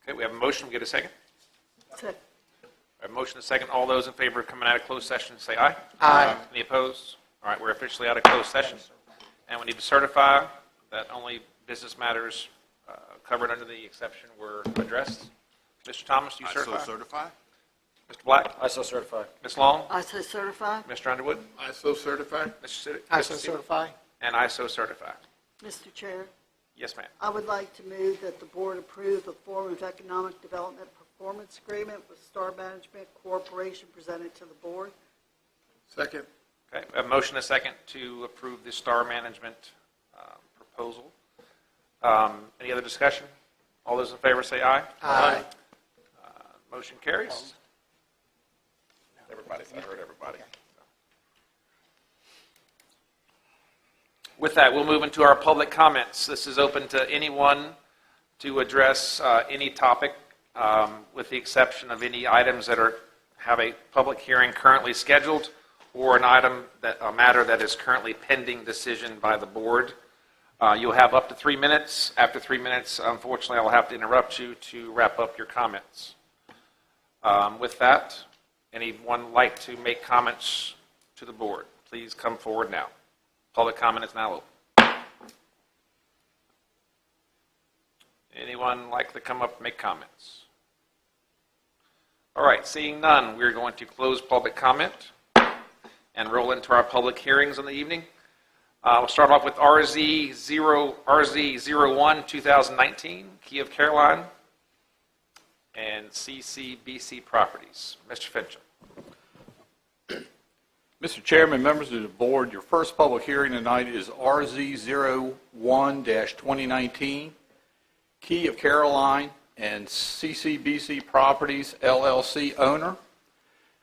Okay, we have a motion. We get a second? Second. We have a motion and a second. All those in favor of coming out of closed session, say aye. Aye. Any opposed? All right, we're officially out of closed session. And we need to certify that only business matters covered under the exception were addressed. Mr. Thomas, do you certify? certify. Mr. Black? I so certify. Ms. Long? I so certify. Mr. Underwood? I so certify. I so certify. And I so certify. Mr. Chair, Yes, ma'am. I would like to move that the board approve the form of economic development performance agreement with Star Management Corporation presented to the board. Second. Okay, a motion and a second to approve the Star Management proposal. Any other discussion? All those in favor say aye. Aye. Motion carries. Everybody, I heard everybody. With that, we'll move into our public comments. This is open to anyone to address any topic, with the exception of any items that have a public hearing currently scheduled, or a matter that is currently pending decision by the board. You'll have up to 3 minutes. After 3 minutes, unfortunately, I'll have to interrupt you to wrap up your comments. With that, anyone like to make comments to the board? Please come forward now. Public comment is now open. Anyone like to come up and make comments? All right, seeing none, we're going to close public comment and roll into our public hearings in the evening. We'll start off with RZ01 2019, Key of Caroline, and CCBC Properties. Mr. Fincham. Mr. Chairman, members of the board, your first public hearing tonight is RZ01-2019, Key of Caroline and CCBC Properties LLC owner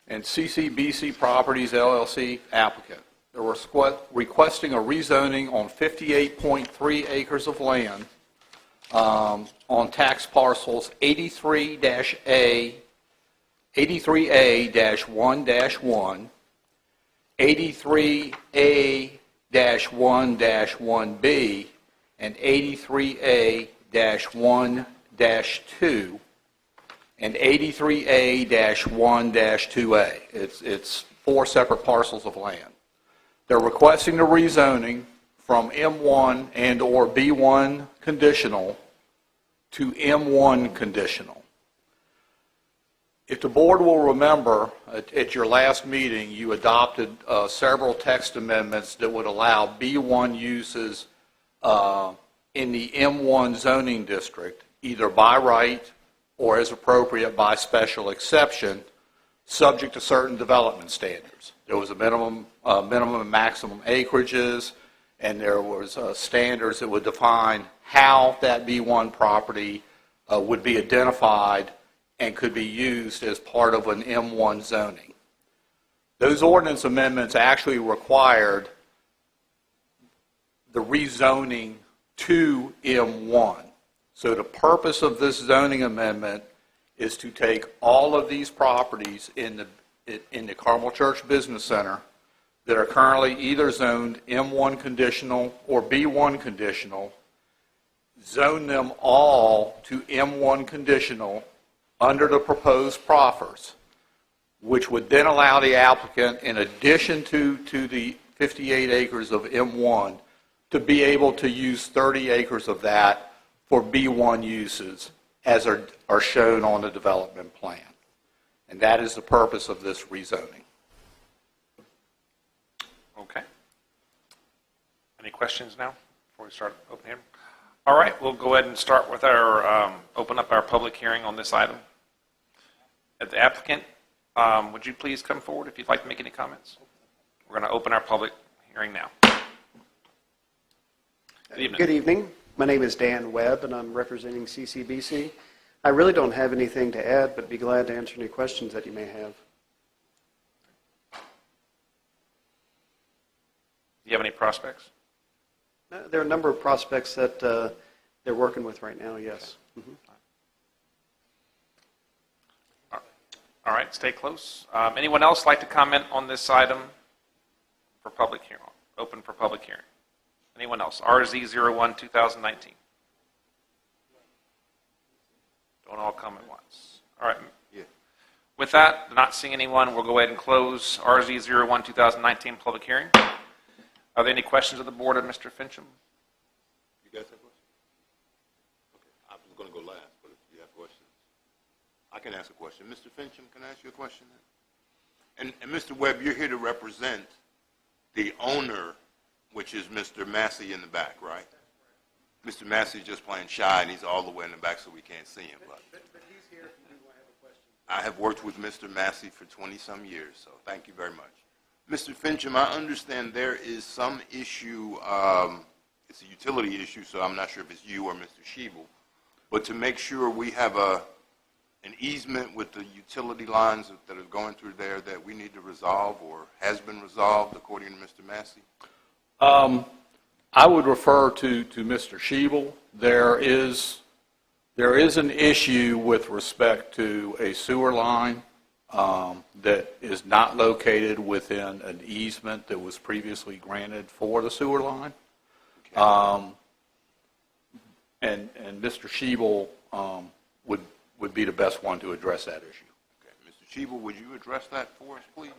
and CCBC Properties LLC applicant. They're requesting a rezoning on 58.3 acres of land on tax parcels 83A-1-1, 83A-1-1B, and 83A-1-2, and 83A-1-2A. It's 4 separate parcels of land. They're requesting the rezoning from M1 and or B1 conditional to M1 conditional. If the board will remember, at your last meeting, you adopted several text amendments that would allow B1 uses in the M1 zoning district, either by right or as appropriate by special exception, subject to certain development standards. There was a minimum and maximum acreages, and there was standards that would define how that B1 property would be identified and could be used as part of an M1 zoning. Those ordinance amendments actually required the rezoning to M1. So the purpose of this zoning amendment is to take all of these properties in the Carmel Church Business Center that are currently either zoned M1 conditional or B1 conditional, zone them all to M1 conditional under the proposed proffers, which would then allow the applicant, in addition to the 58 acres of M1, to be able to use 30 acres of that for B1 uses as are shown on the development plan. And that is the purpose of this rezoning. Okay. Any questions now before we start opening? All right, we'll go ahead and start with our, open up our public hearing on this item. At the applicant, would you please come forward if you'd like to make any comments? We're going to open our public hearing now. Good evening. Good evening. My name is Dan Webb, and I'm representing CCBC. I really don't have anything to add, but be glad to answer any questions that you may have. Do you have any prospects? There are a number of prospects that they're working with right now, yes. Okay. All right, stay close. Anyone else like to comment on this item for public hearing? Open for public hearing. Anyone else? RZ01 2019. Don't all come at once. All right. Yeah. With that, not seeing anyone, we'll go ahead and close RZ01 2019 public hearing. Are there any questions of the board of Mr. Fincham? You guys have questions? Okay. I was going to go last, but if you have questions. I can ask a question. Mr. Fincham, can I ask you a question? And Mr. Webb, you're here to represent the owner, which is Mr. Massey in the back, right? Mr. Massey's just playing shy, and he's all the way in the back, so we can't see him. But he's here if you want to have a question. I have worked with Mr. Massey for 20-some years, so thank you very much. Mr. Fincham, I understand there is some issue, it's a utility issue, so I'm not sure if it's you or Mr. Schiebel, but to make sure we have an easement with the utility lines that are going through there that we need to resolve or has been resolved, according to Mr. Massey? I would refer to Mr. Schiebel. There is an issue with respect to a sewer line that is not located within an easement that was previously granted for the sewer line. Okay. And Mr. Schiebel would be the best one to address that issue. Okay. Mr. Schiebel, would you address that for us, please?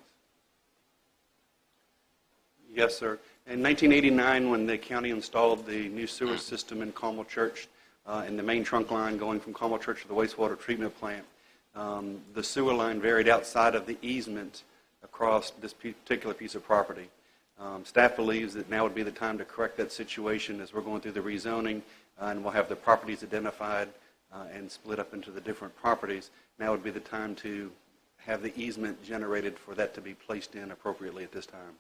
Yes, sir. In 1989, when the county installed the new sewer system in Carmel Church, and the main trunk line going from Carmel Church to the wastewater treatment plant, the sewer line varied outside of the easement across this particular piece of property. Staff believes that now would be the time to correct that situation as we're going through the rezoning, and we'll have the properties identified and split up into the different properties. Now would be the time to have the easement generated for that to be placed in appropriately at this time.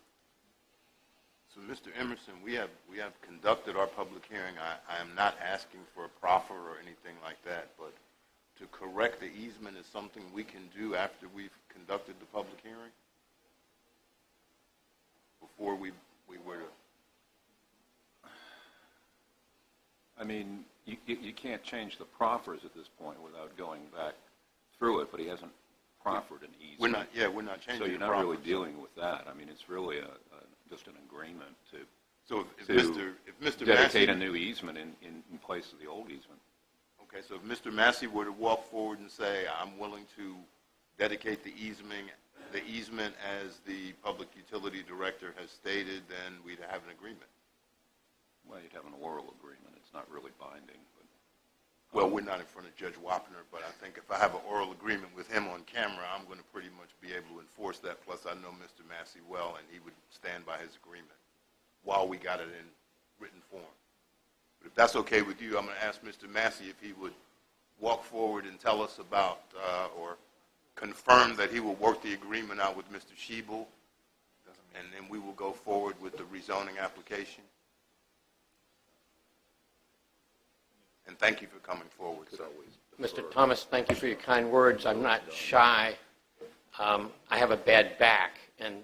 So, Mr. Emerson, we have conducted our public hearing. I am not asking for a proffer or anything like that, but to correct the easement is something we can do after we've conducted the public hearing? Before we were to... I mean, you can't change the proffers at this point without going back through it, but he hasn't proffered an easement. We're not changing the proffers. So you're not really dealing with that. I mean, it's really just an agreement to dedicate Massey, a new easement in place of the old easement. Okay, so if Mr. Massey were to walk forward and say, I'm willing to dedicate the easement as the public utility director has stated, then we'd have an agreement. Well, you'd have an oral agreement. It's not really binding. Well, we're not in front of Judge Wapner, but I think if I have an oral agreement with him on camera, I'm going to pretty much be able to enforce that. Plus, I know Mr. Massey well, and he would stand by his agreement while we got it in written form. But if that's okay with you, I'm going to ask Mr. Massey if he would walk forward and tell us about or confirm that he will work the agreement out with Mr. Schiebel, and then we will go forward with the rezoning application. And thank you for coming forward. Mr. Thomas, thank you for your kind words. I'm not shy. I have a bad back, and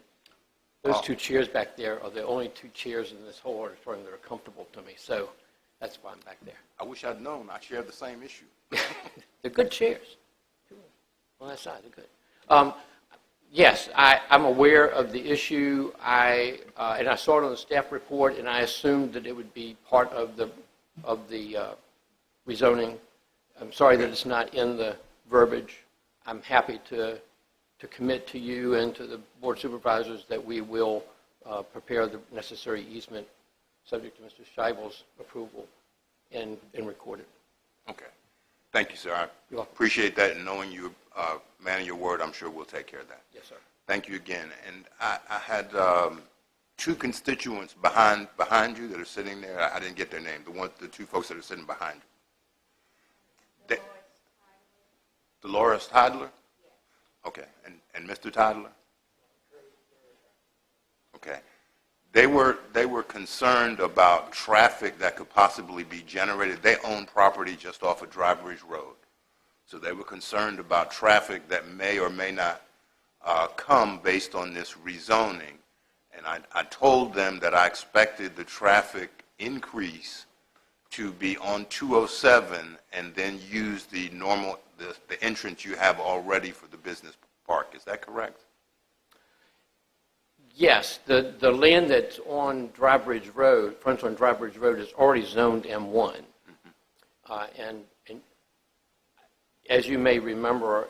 those two chairs back there are the only two chairs in this whole auditorium that are comfortable to me, so that's why I'm back there. I wish I'd known. I share the same issue. They're good chairs. On that side, they're good. Yes, I'm aware of the issue, and I saw it on the staff report, and I assumed that it would be part of the rezoning. I'm sorry that it's not in the verbiage. I'm happy to commit to you and to the Board of Supervisors that we will prepare the necessary easement subject to Mr. Scheibel's approval and record it. Okay. Thank you, sir. I appreciate that, and knowing you, man of your word, I'm sure we'll take care of that. Yes, sir. Thank you again. And I had two constituents behind you that are sitting there. I didn't get their name. The two folks that are sitting behind you. Dolores Tidler? Okay. And Mr. Tidler? Okay. They were concerned about traffic that could possibly be generated. They own property just off of Dry Bridge Road. So they were concerned about traffic that may or may not come based on this rezoning. And I told them that I expected the traffic increase to be on 207 and then use the entrance you have already for the business park. Is that correct? Yes, the land that's on Dry Bridge Road, fronts on Dry Bridge Road, is already zoned M1. And as you may remember,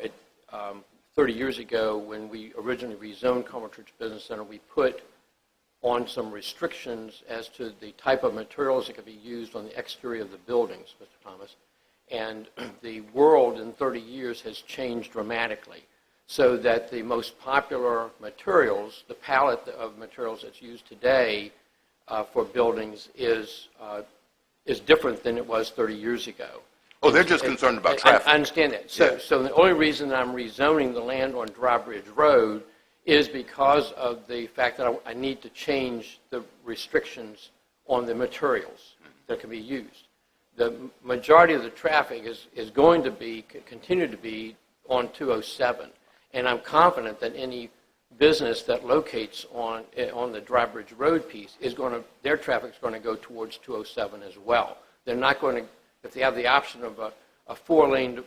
30 years ago when we originally rezoned Carmel Church Business Center, we put on some restrictions as to the type of materials that could be used on the exterior of the buildings, Mr. Thomas. And the world in 30 years has changed dramatically, so that the most popular materials, the palette of materials that's used today for buildings is different than it was 30 years ago. Oh, they're just concerned about traffic. I understand that. So the only reason I'm rezoning the land on Drawbridge Road is because of the fact that I need to change the restrictions on the materials that can be used. The majority of the traffic is going to continue to be on 207, and I'm confident that any business that locates on the Drawbridge Road piece their traffic is going to go towards 207 as well. They're not going to, if they have the option of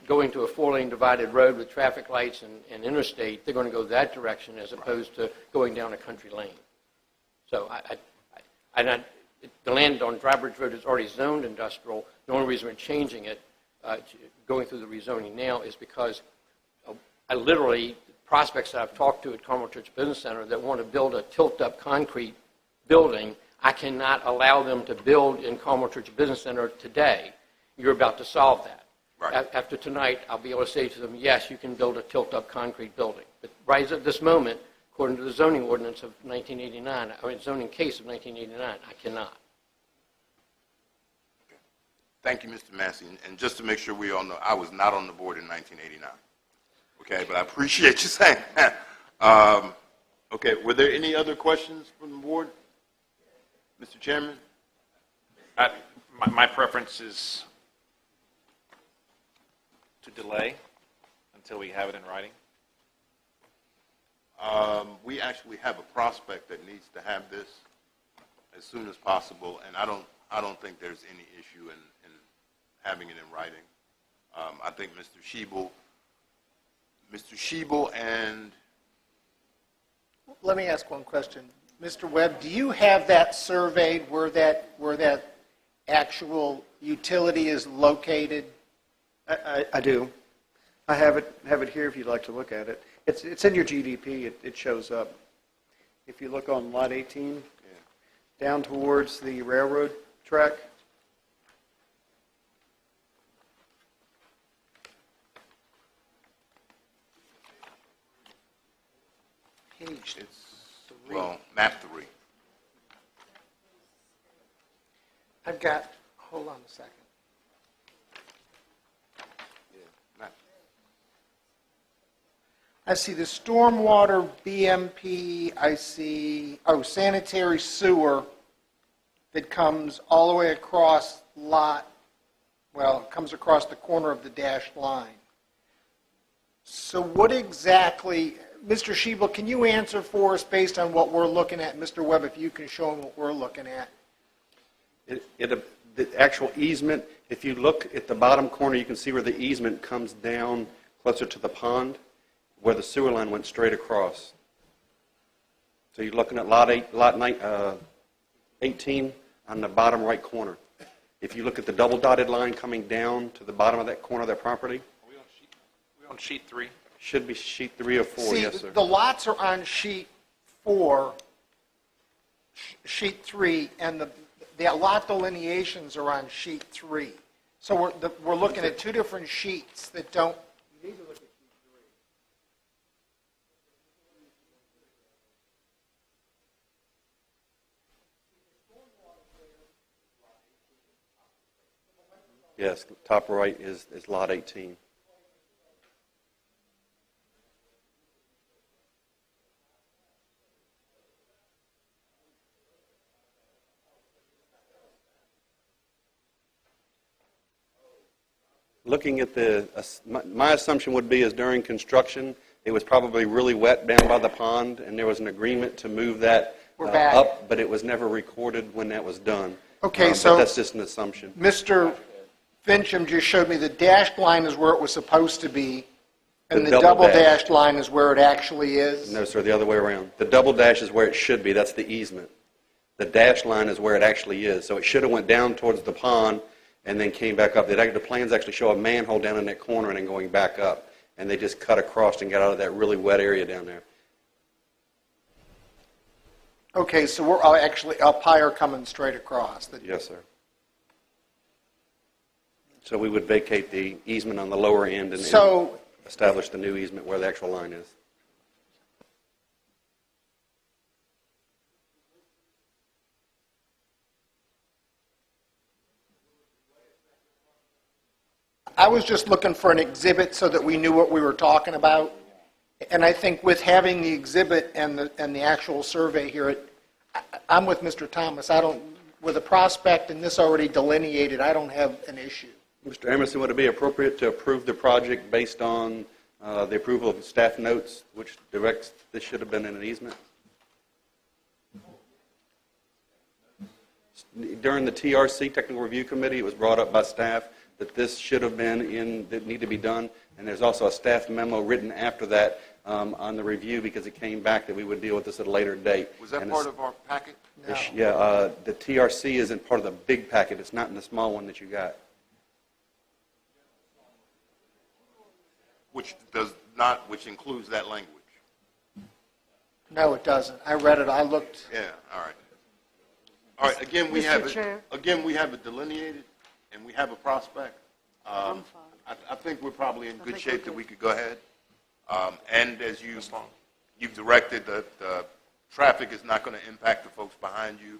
going to a 4-lane divided road with traffic lights and interstate, they're going to go that direction as opposed to going down a country lane. So the land on Drawbridge Road is already zoned industrial. The only reason we're changing it, going through the rezoning now, is because I literally, prospects that I've talked to at Carmel Church Business Center that want to build a tilt-up concrete building, I cannot allow them to build in Carmel Church Business Center today. You're about to solve that. Right. After tonight, I'll be able to say to them, yes, you can build a tilt-up concrete building. But right at this moment, according to the zoning ordinance of 1989, zoning case of 1989, I cannot. Thank you, Mr. Massey. And just to make sure we all know, I was not on the board in 1989. Okay, but I appreciate you saying that. Okay, were there any other questions from the board? Mr. Chairman? My preference is to delay until we have it in writing. We actually have a prospect that needs to have this as soon as possible, and I don't think there's any issue in having it in writing. I think Mr. Schiebel and... Let me ask one question. Mr. Webb, do you have that surveyed where that actual utility is located? I do. I have it here if you'd like to look at it. It's in your GDP. It shows up. If you look on lot 18, down towards the railroad track. Page Well, map 3. I've got, hold on a second. Map. I see the stormwater BMP, I see, sanitary sewer that comes all the way across it comes across the corner of the dashed line. So what exactly, Mr. Schiebel, can you answer for us based on what we're looking at? Mr. Webb, if you can show him what we're looking at. The actual easement, if you look at the bottom corner, you can see where the easement comes down closer to the pond, where the sewer line went straight across. So you're looking at lot 18 on the bottom right corner. If you look at the double dotted line coming down to the bottom of that corner of that property. Are we on sheet 3? Should be sheet 3 or 4, See, yes, sir. the lots are on sheet 4, sheet 3, and the lot delineations are on sheet 3. So we're looking at two different sheets that don't. You need to look at sheet 3. Yes, top right is lot 18. Looking at my assumption would be is during construction, it was probably really wet down by the pond, and there was an agreement to move that up, but it was never recorded when that was done. Okay, but so that's just an assumption. Mr. Fincham just showed me the dashed line is where it was supposed to be, and the double double dash. dashed line is where it actually is. No, sir, the other way around. The double dash is where it should be. That's the easement. The dash line is where it actually is. So it should have went down towards the pond and then came back up. The plans actually show a manhole down in that corner and then going back up. And they just cut across and got out of that really wet area down there. Okay, so we're actually up higher coming straight across. Yes, sir. So we would vacate the easement on the lower end and So- establish the new easement where the actual line is. I was just looking for an exhibit so that we knew what we were talking about. And I think with having the exhibit and the actual survey here, I'm with Mr. Thomas. With a prospect and this already delineated, I don't have an issue. Mr. Emerson, would it be appropriate to approve the project based on the approval of the staff notes, which directs this should have been in an easement? During the TRC, Technical Review Committee, it was brought up by staff that this should have been that need to be done, and there's also a staff memo written after that on the review because it came back that we would deal with this at a later date. Was that part of our packet? No. Yeah, the TRC isn't part of the big packet. It's not in the small one that you got. Which includes that language? No, it doesn't. I read it. I looked. Yeah, all right. All right, again, we Mr. have Chair. we have it delineated, and we have a prospect. I'm fine. I think we're probably in good think shape we're that good. we could go ahead. And as you've directed that traffic is not going to impact the folks behind you,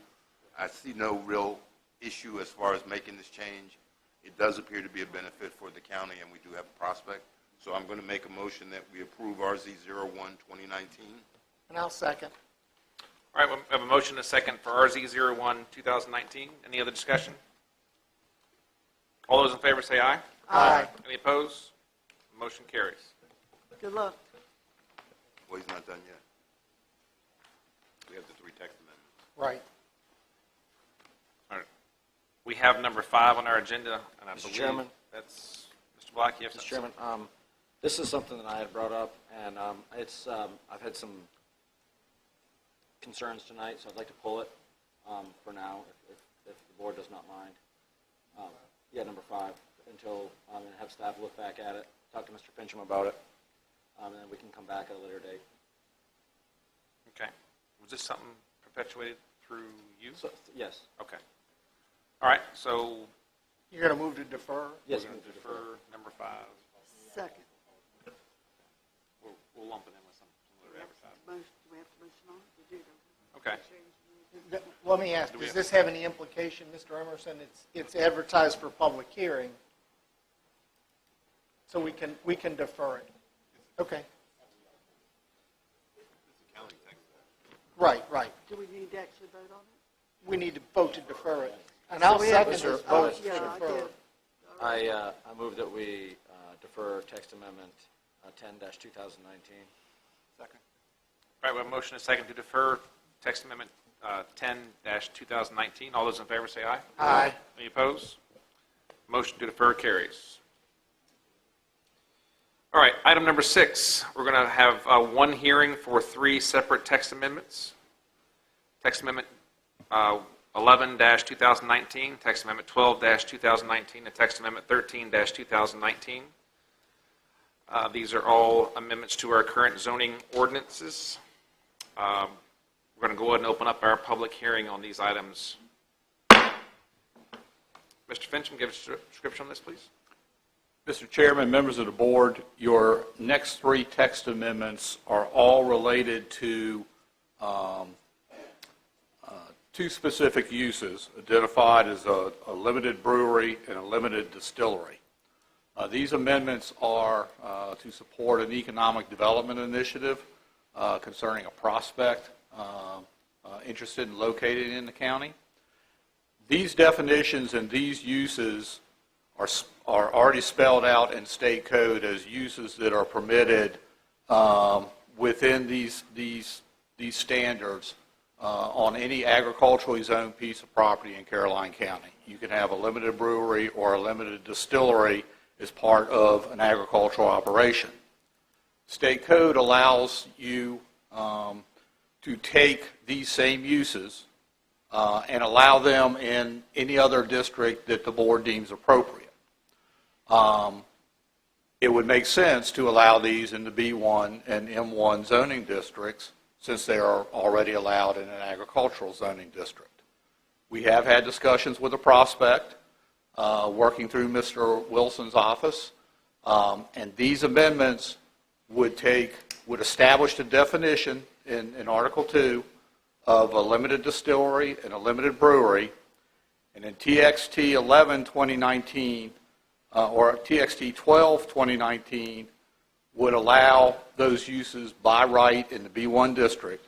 I see no real issue as far as making this change. It does appear to be a benefit for the county, and we do have a prospect. So I'm going to make a motion that we approve RZ01 2019. And I'll second. All right, we have a motion and a second for RZ01 2019. Any other discussion? All those in favor say aye. Aye. Any opposed? Motion carries. Good luck. Well, he's not done yet. We have the 3 text amendments. Right. All right. We have number 5 on our agenda, and I Mr. believe Chairman. that's Mr. Black. You have Mr. something? Chairman, this is something that I had brought up, and I've had some concerns tonight, so I'd like to pull it for now, if the board does not mind. Number 5, until and have staff look back at it, talk to Mr. Fincham about it, and then we can come back at a later date. Okay. Was this something perpetuated through you? So, yes. Okay. All right, so You're going to move to defer? Yes, we're going to defer number 5. Second. We'll lump it in with some other advertising. Do we have to motion on it? We do, don't we? Okay. Let me ask, does this have any implication, Mr. Emerson? It's advertised for public hearing, so we can defer it. Okay. Right. Do we need to actually vote on it? We need to vote to defer it. And So I'll we have second to- this oh, vote to yeah, I defer. did. I move that we defer text amendment 10-2019. Second. All right, we have a motion and a second to defer text amendment 10-2019. All those in favor say aye. Aye. Any opposed? Motion to defer carries. All right, item number 6, we're going to have one hearing for 3 separate text amendments. Text amendment 11-2019, text amendment 12-2019, and text amendment 13-2019. These are all amendments to our current zoning ordinances. We're going to go ahead and open up our public hearing on these items. Mr. Fincham, give us a description on this, please. Mr. Chairman, members of the board, your next 3 text amendments are all related to 2 specific uses identified as a limited brewery and a limited distillery. These amendments are to support an economic development initiative concerning a prospect interested in locating in the county. These definitions and these uses are already spelled out in state code as uses that are permitted within these standards on any agriculturally zoned piece of property in Caroline County. You can have a limited brewery or a limited distillery as part of an agricultural operation. State code allows you to take these same uses and allow them in any other district that the board deems appropriate. It would make sense to allow these in the B1 and M1 zoning districts since they are already allowed in an agricultural zoning district. We have had discussions with the prospect. working through Mr. Wilson's office. And these amendments would establish the definition in Article 2 of a limited distillery and a limited brewery. And in TXT 11 2019, or TXT 12 2019, would allow those uses by right in the B1 district.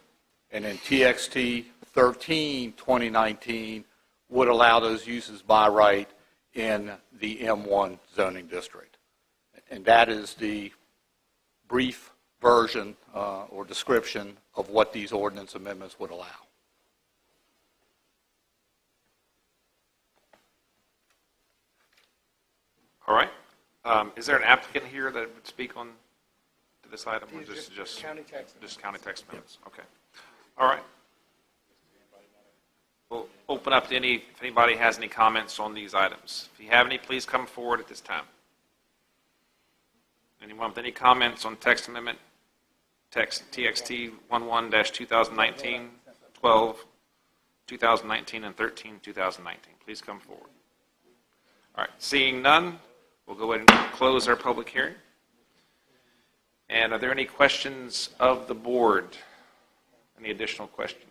And in TXT 13 2019, would allow those uses by right in the M1 zoning district. And that is the brief version or description of what these ordinance amendments would allow. All right. Is there an applicant here that would speak on to this item, or this is just county text? Just county text amendments? Okay. All right. We'll open up to if anybody has any comments on these items. If you have any, please come forward at this time. Anyone with any comments on text amendment, text TXT 11-2019, 12, 2019, and 13, 2019? Please come forward. All right. Seeing none, we'll go ahead and close our public hearing. And are there any questions of the board? Any additional questions?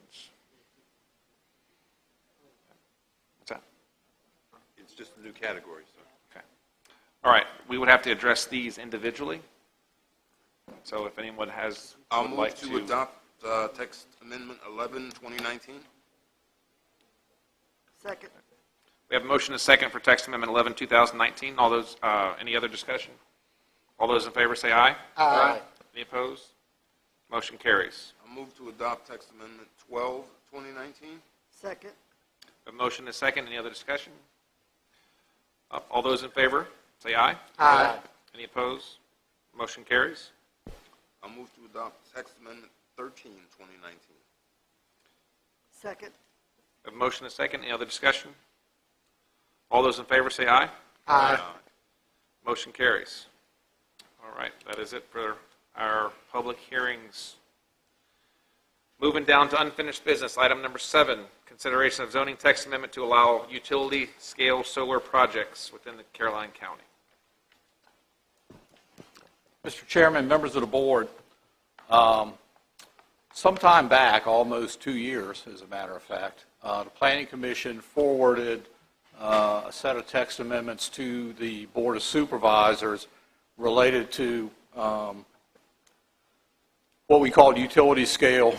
What's that? It's just a new category, so. Okay. All right. We would have to address these individually. So if anyone I'll would move like to adopt text amendment 11, 2019. Second. We have a motion and a second for text amendment 11, 2019. All those, any other discussion? All those in favor say aye. Aye. Any opposed? Motion carries. I'll move to adopt text amendment 12, 2019. Second. A motion and a second. Any other discussion? All those in favor say aye. Aye. Any opposed? Motion carries. I'll move to adopt text amendment 13, 2019. Second. A motion and a second. Any other discussion? All those in favor say aye. Aye. Motion carries. All right, that is it for our public hearings. Moving down to unfinished business, item number 7, consideration of zoning text amendment to allow utility-scale solar projects within the Caroline County. Mr. Chairman, members of the board, some time back, almost 2 years as a matter of fact, the Planning Commission forwarded a set of text amendments to the Board of Supervisors related to what we called utility-scale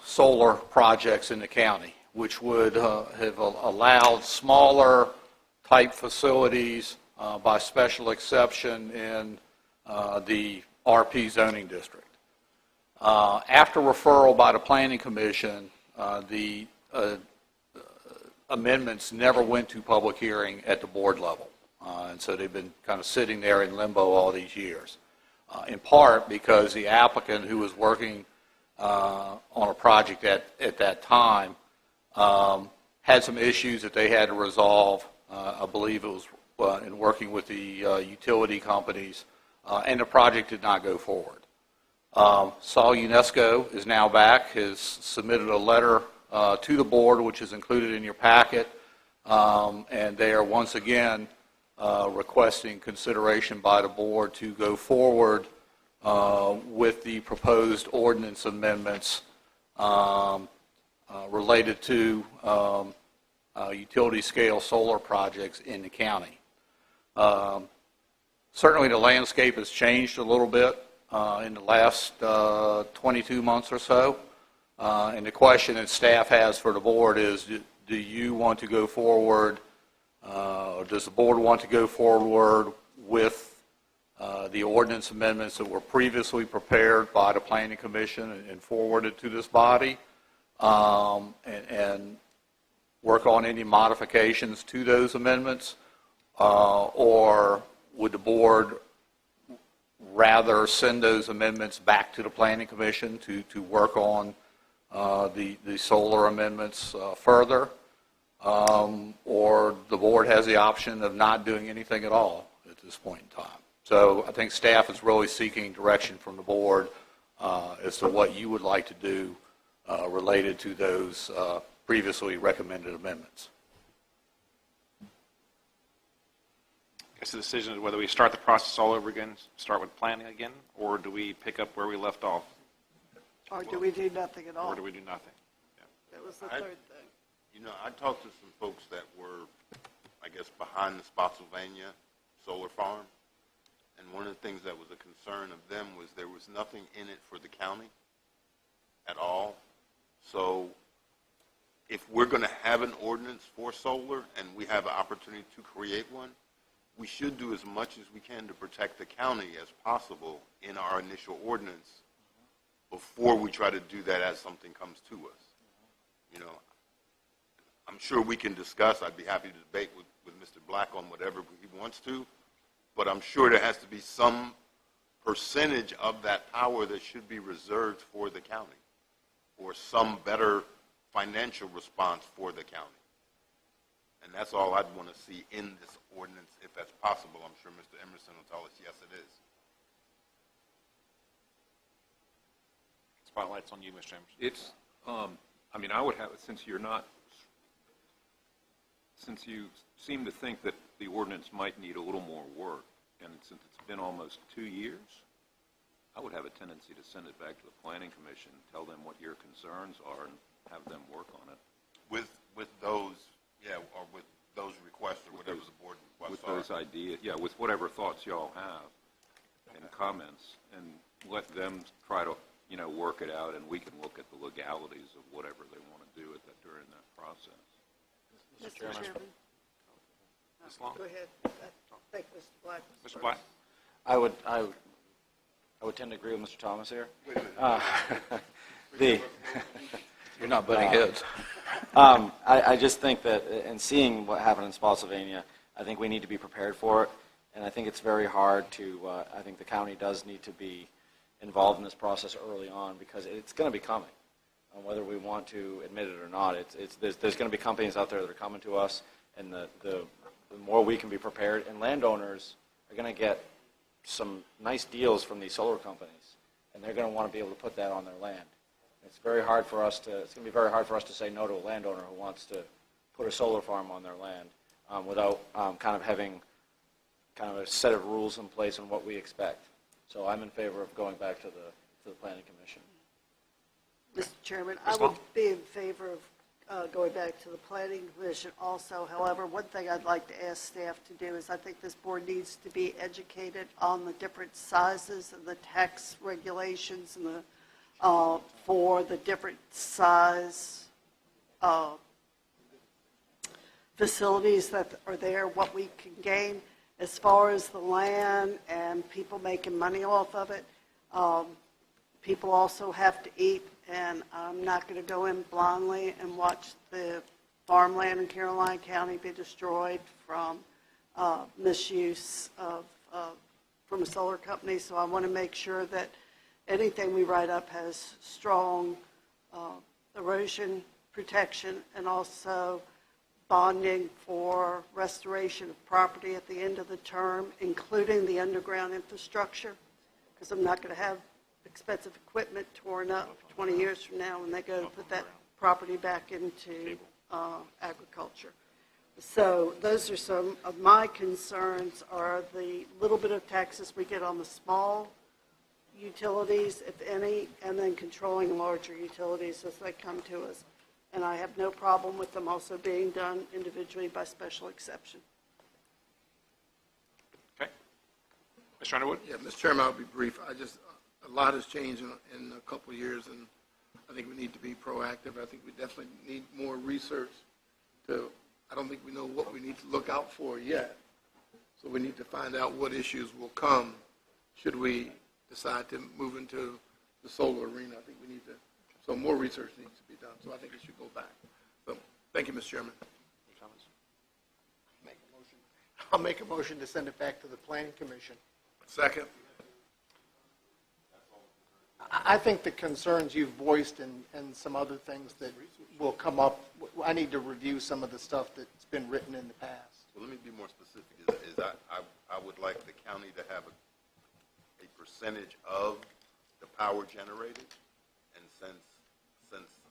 solar projects in the county, which would have allowed smaller type facilities by special exception in the RP zoning district. After referral by the Planning Commission, the amendments never went to public hearing at the board level. And so they've been kind of sitting there in limbo all these years, in part because the applicant who was working on a project at that time had some issues that they had to resolve. I believe it was in working with the utility companies, and the project did not go forward. Sol UNESCO is now back, has submitted a letter to the board, which is included in your packet, and they are once again requesting consideration by the board to go forward with the proposed ordinance amendments related to utility-scale solar projects in the county. Certainly the landscape has changed a little bit in the last 22 months or so. And the question that staff has for the board is, do you want to go forward, or does the board want to go forward with the ordinance amendments that were previously prepared by the Planning Commission and forwarded to this body, and work on any modifications to those amendments, or would the board rather send those amendments back to the Planning Commission to work on the solar amendments further, or the board has the option of not doing anything at all at this point in time. So I think staff is really seeking direction from the board as to what you would like to do related to those previously recommended amendments. guess the decision is whether we start the process all over again, start with planning again, or do we pick up where we left off? Or do we do nothing at all? Or do we do nothing? That was the third thing. You know, I talked to some folks that were, I guess, behind the Spotsylvania solar farm, and one of the things that was a concern of them was there was nothing in it for the county at all. So if we're going to have an ordinance for solar and we have an opportunity to create one, we should do as much as we can to protect the county as possible in our initial ordinance before we try to do that as something comes to us. You know, I'm sure we can discuss, I'd be happy to debate with Mr. Black on whatever he wants to, but I'm sure there has to be some percentage of that power that should be reserved for the county, or some better financial response for the county. And that's all I'd want to see in this ordinance, if that's possible. I'm sure Mr. Emerson will tell us, yes, it is. Spotlight's on you, Mr. Emerson. It's, I mean, I would have, since you seem to think that the ordinance might need a little more work, and since it's been almost 2 years, I would have a tendency to send it back to the Planning Commission, tell them what your concerns are, and have them work on it. With those, yeah, or with those requests, or whatever the board requests are. With those ideas, yeah, with whatever thoughts y'all have and comments, and let them try to, you know, work it out, and we can look at the legalities of whatever they want to do with that during that process. Mr. Chairman. Ms. Long? Go ahead. I think Mr. Black was Mr. Black? I would tend to agree with Mr. Thomas here. You're not butting heads. I just think that, in seeing what happened in Spotsylvania, I think we need to be prepared for it, and I think it's very hard to, I think the county does need to be involved in this process early on, because it's going to be coming, whether we want to admit it or not. There's going to be companies out there that are coming to us, and the more we can be prepared, and landowners are going to get some nice deals from these solar companies, and they're going to want to be able to put that on their land. It's going to be very hard for us to say no to a landowner who wants to put a solar farm on their land without kind of having kind of a set of rules in place on what we expect. So I'm in favor of going back to the Planning Commission. Mr. Chairman, I would be in favor of going back to the Planning Commission also. However, one thing I'd like to ask staff to do is I think this board needs to be educated on the different sizes and the tax regulations and the for the different size facilities that are there, what we can gain as far as the land and people making money off of it. People also have to eat, and I'm not going to go in blindly and watch the farmland in Caroline County be destroyed from misuse from a solar company. So I want to make sure that anything we write up has strong erosion protection and also bonding for restoration of property at the end of the term, including the underground infrastructure, because I'm not going to have expensive equipment torn up 20 years from now when they go to put that property back into agriculture. So those are some of my concerns, are the little bit of taxes we get on the small utilities, if any, and then controlling larger utilities as they come to us. And I have no problem with them also being done individually by special exception. Okay. Mr. Underwood? Yeah, Mr. Chairman, I'll be brief. A lot has changed in a couple of years, and I think we need to be proactive. I think we definitely need more research I don't think we know what we need to look out for yet. So we need to find out what issues will come should we decide to move into the solar arena. I think we need to, so more research needs to be done. So I think it should go back. So thank you, Mr. Chairman. I'll make a motion to send it back to the Planning Commission. Second. I think the concerns you've voiced and some other things that will come up, I need to review some of the stuff that's been written in the past. Well, let me be more specific. I would like the county to have a percentage of the power generated, and since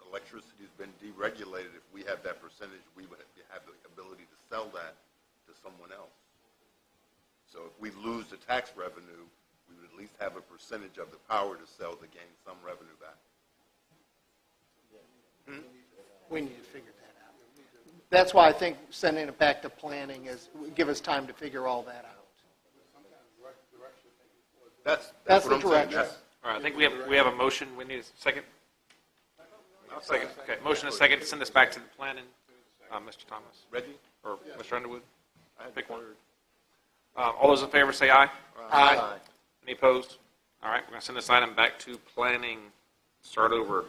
electricity has been deregulated, if we have that percentage, we would have the ability to sell that to someone else. So if we lose the tax revenue, we would at least have a percentage of the power to sell to gain some revenue back. We need to figure that out. That's why I think sending it back to planning give us time to figure all that out. That's That's what the I'm saying. direction. All right, I think we have a motion. We need a second. Second. Okay, motion and a second to send this back to the planning. Mr. Thomas. Reggie? Or Mr. Underwood? Pick one. All those in favor say aye. Aye. Any opposed? All right, we're going to send this item back to planning. Start over.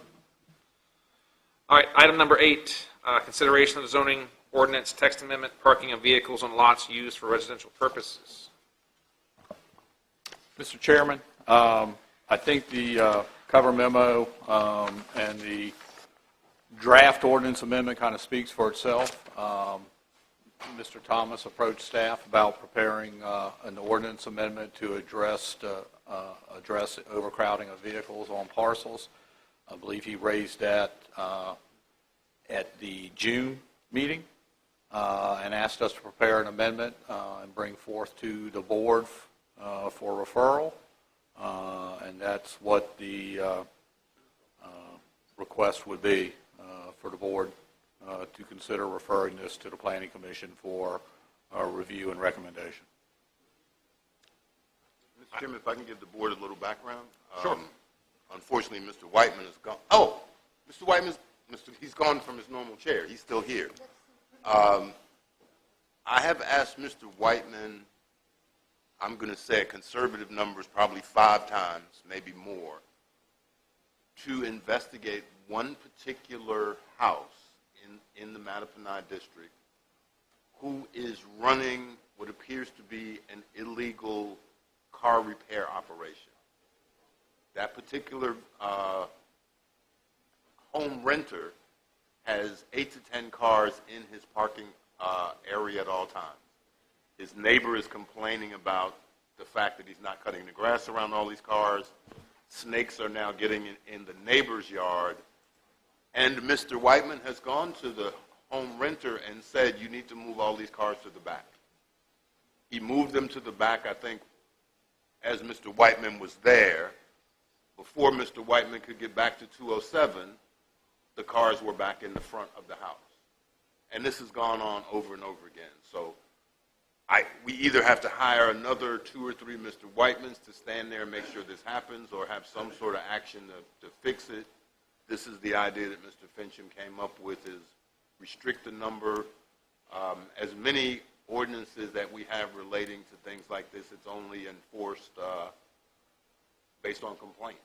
All right, item number 8, consideration of the zoning ordinance text amendment, parking of vehicles on lots used for residential purposes. Mr. Chairman, I think the cover memo and the draft ordinance amendment kind of speaks for itself. Mr. Thomas approached staff about preparing an ordinance amendment to address overcrowding of vehicles on parcels. I believe he raised that at the June meeting and asked us to prepare an amendment and bring forth to the board for referral. And that's what the request would be for the board to consider referring this to the Planning Commission for review and recommendation. Mr. Chairman, if I can give the board a little background. Sure. Unfortunately, Mr. Whiteman is gone. Oh, Mr. Whiteman, he's gone from his normal chair. He's still here. I have asked Mr. Whiteman, I'm going to say a conservative number is probably 5 times, maybe more, to investigate one particular house in the Mattaponi district who is running what appears to be an illegal car repair operation. That particular home renter has 8 to 10 cars in his parking area at all times. His neighbor is complaining about the fact that he's not cutting the grass around all these cars. Snakes are now getting in the neighbor's yard. And Mr. Whiteman has gone to the home renter and said, you need to move all these cars to the back. He moved them to the back, I think, as Mr. Whiteman was there. Before Mr. Whiteman could get back to 207, the cars were back in the front of the house. And this has gone on over and over again. So we either have to hire another 2 or 3 Mr. Whitemans to stand there and make sure this happens, or have some sort of action to fix it. This is the idea that Mr. Fincham came up with, is restrict the number. As many ordinances that we have relating to things like this, it's only enforced based on complaints.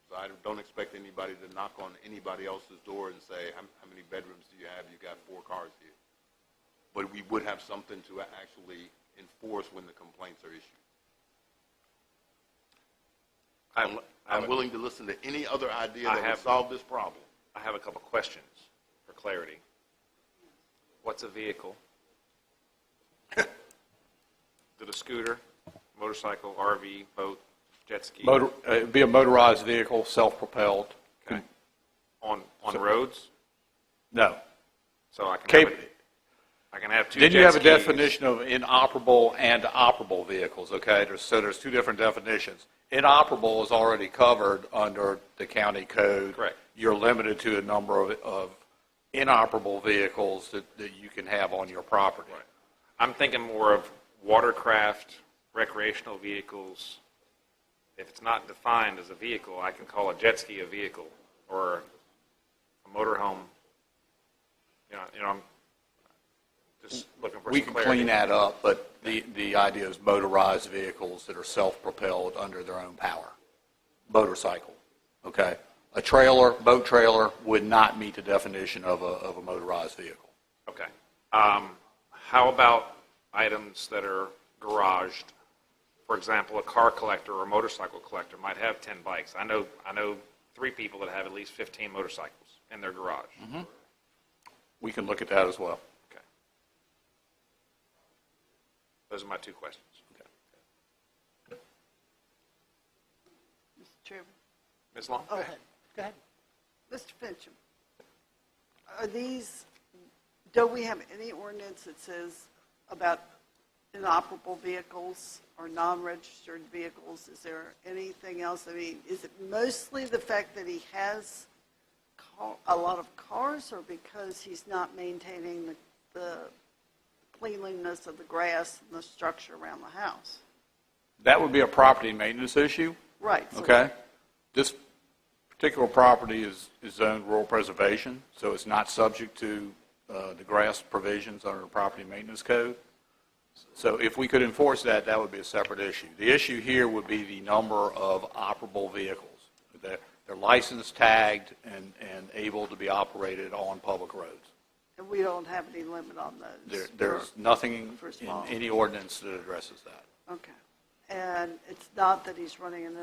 So I don't expect anybody to knock on anybody else's door and say, how many bedrooms do you have? You got 4 cars here. But we would have something to actually enforce when the complaints are issued. I'm willing to listen to any other idea that would solve this problem. I have a couple questions for clarity. What's a vehicle? Is it a scooter, motorcycle, RV, boat, jet ski? It'd be a motorized vehicle, self-propelled. Okay. On roads? No. So I can have 2 jet skis. Then you have a definition of inoperable and operable vehicles, okay? There's 2 different definitions. Inoperable is already covered under the county code. Correct. You're limited to a number of inoperable vehicles that you can have on your property. Right. I'm thinking more of watercraft, recreational vehicles. If it's not defined as a vehicle, I can call a jet ski a vehicle, or a motorhome. I'm just looking for We some can clarity. clean that up, but the idea is motorized vehicles that are self-propelled under their own power. Motorcycle, okay? A boat trailer would not meet the definition of a motorized vehicle. Okay. How about items that are garaged? For example, a car collector or a motorcycle collector might have 10 bikes. I know 3 people that have at least 15 motorcycles in their garage. Mm-hmm. We can look at that as well. Okay. Those are my 2 questions. Okay. Mr. Chairman. Ms. Long? Go ahead. Mr. Fincham, don't we have any ordinance that says about inoperable vehicles or non-registered vehicles? Is there anything else? I mean, is it mostly the fact that he has a lot of cars, or because he's not maintaining the cleanliness of the grass and the structure around the house? That would be a property maintenance issue. Right. So Okay. This particular property is zoned rural preservation, so it's not subject to the grass provisions under the property maintenance code. So if we could enforce that, that would be a separate issue. The issue here would be the number of operable vehicles. They're licensed, tagged, and able to be operated on public roads. And we don't have any limit on those? There's nothing in small. any ordinance that addresses that. Okay. And it's not that he's running an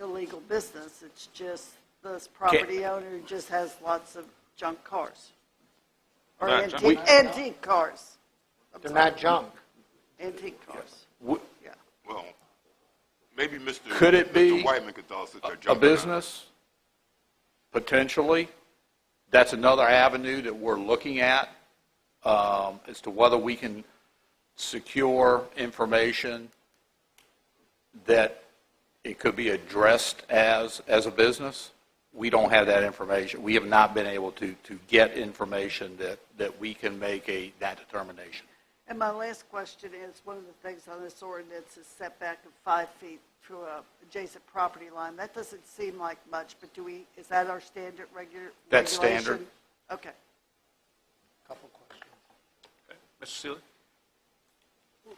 illegal business, it's just this property owner just has lots of junk cars? Or Not junk. antique cars? They're not junk. Antique cars, yeah. Well, maybe Mr. Could it be Mr. Whiteman could tell us if they're a jumping out. business? Potentially. That's another avenue that we're looking at as to whether we can secure information that it could be addressed as a business. We don't have that information. We have not been able to get information that we can make that determination. And my last question is, one of the things on this ordinance is setback of 5 feet to a adjacent property line. That doesn't seem like much, but is that our standard regulation? That's standard. Okay. Couple questions. Mr. Seeley?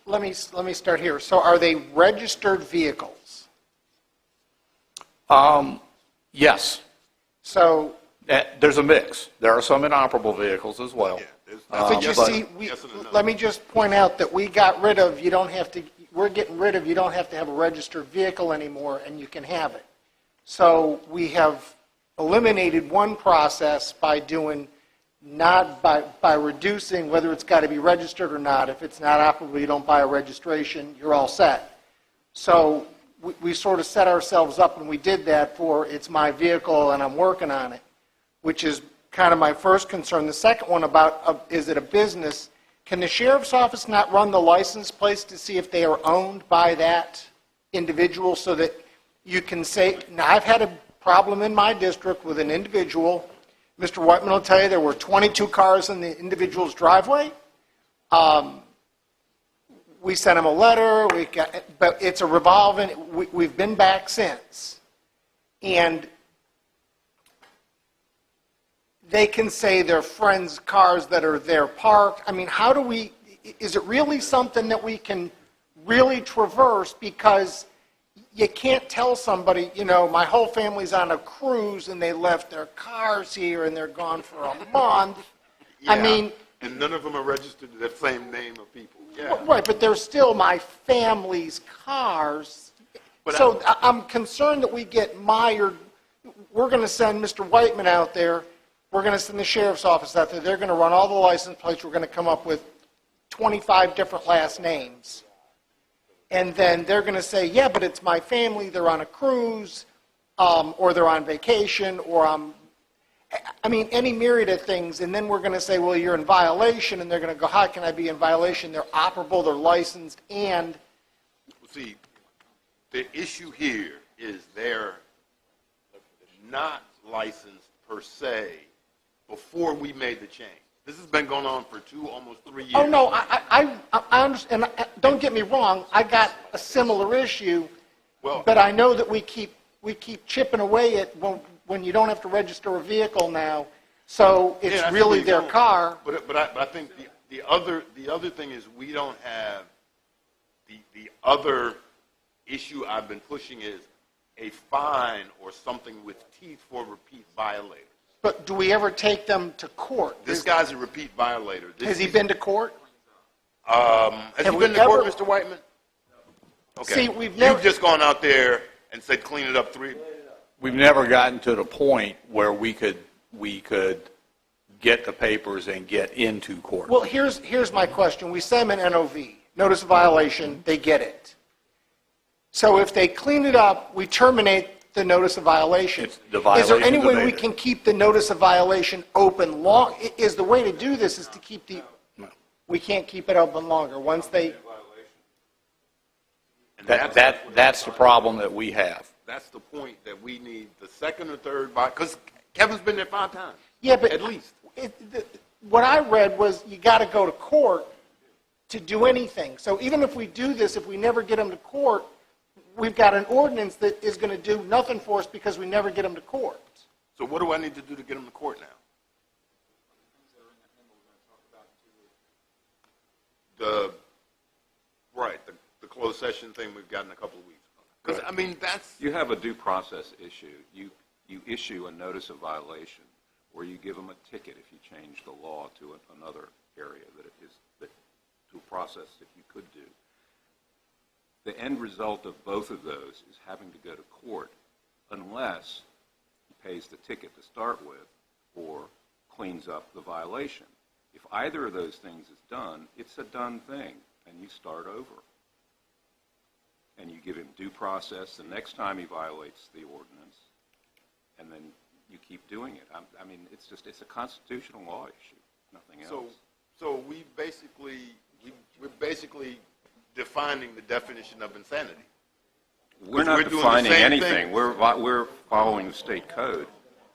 Let me start here. So are they registered vehicles? Yes. So There's a mix. There are some inoperable vehicles as well. but you see, let me just point out that we got rid of, we're getting rid of, you don't have to have a registered vehicle anymore, and you can have it. So we have eliminated one process by doing, not by reducing whether it's got to be registered or not. If it's not operable, you don't buy a registration, you're all set. So we sort of set ourselves up, and we did that for it's my vehicle and I'm working on it, which is kind of my first concern. The second one about, is it a business? Can the sheriff's office not run the license plates to see if they are owned by that individual so that you can say, now I've had a problem in my district with an individual. Mr. Whiteman will tell you there were 22 cars in the individual's driveway. We sent him a letter, but it's a revolving, we've been back since. And they can say they're friends' cars that are there parked. I mean, is it really something that we can really traverse? Because you can't tell somebody, my whole family's on a cruise and they left their cars here and they're gone for a month. Yeah, I mean... And none of them are registered to that same name of people. Yeah. Right, but they're still my family's cars. So I'm concerned that we get mired. We're going to send Mr. Whiteman out there. We're going to send the sheriff's office out there. They're going to run all the license plates. We're going to come up with 25 different last names. And then they're going to say, yeah, but it's my family. They're on a cruise, or they're on vacation, or any myriad of things. And then we're going to say, well, you're in violation. And they're going to go, how can I be in violation? They're operable, they're licensed, and... See, the issue here is they're not licensed per se before we made the change. This has been going on for almost 3 years. Oh, no, I understand. Don't get me wrong. I got a similar issue, but I know that we keep chipping away at when you don't have to register a vehicle now, so it's really their car. But I think the other thing is we don't have, the other issue I've been pushing is a fine or something with teeth for repeat violators. But do we ever take them to court? This guy's a repeat violator. Has he been to court? Has he been to court, Mr. Whiteman? Okay. See, you've just gone out there and said clean it up 3. We've never gotten to the point where we could get the papers and get into court. Well, here's my question. We send them an NOV, notice of violation, they get it. So if they clean it up, we terminate the notice of violation. Is there any way we can keep the notice of violation open long? Is the way to do this is to keep we can't keep it open longer. Once they... And That's the problem that we have. That's the point, that we need the second or third, because Kevin's been there 5 times. Yeah, but at least. What I read was you got to go to court to do anything. So even if we do this, if we never get them to court, we've got an ordinance that is going to do nothing for us because we never get them to court. So what do I need to do to get them to court now? The closed session thing we've got in a couple of weeks. Because, I mean, that's... You have a due process issue. You issue a notice of violation, or you give them a ticket if you change the law to another area to a process that you could do. The end result of both of those is having to go to court unless he pays the ticket to start with or cleans up the violation. If either of those things is done, it's a done thing, and you start over. And you give him due process the next time he violates the ordinance, and then you keep doing it. I mean, it's a constitutional law issue, nothing else. So we're basically defining the definition of insanity. We're not defining anything. We're following the state code.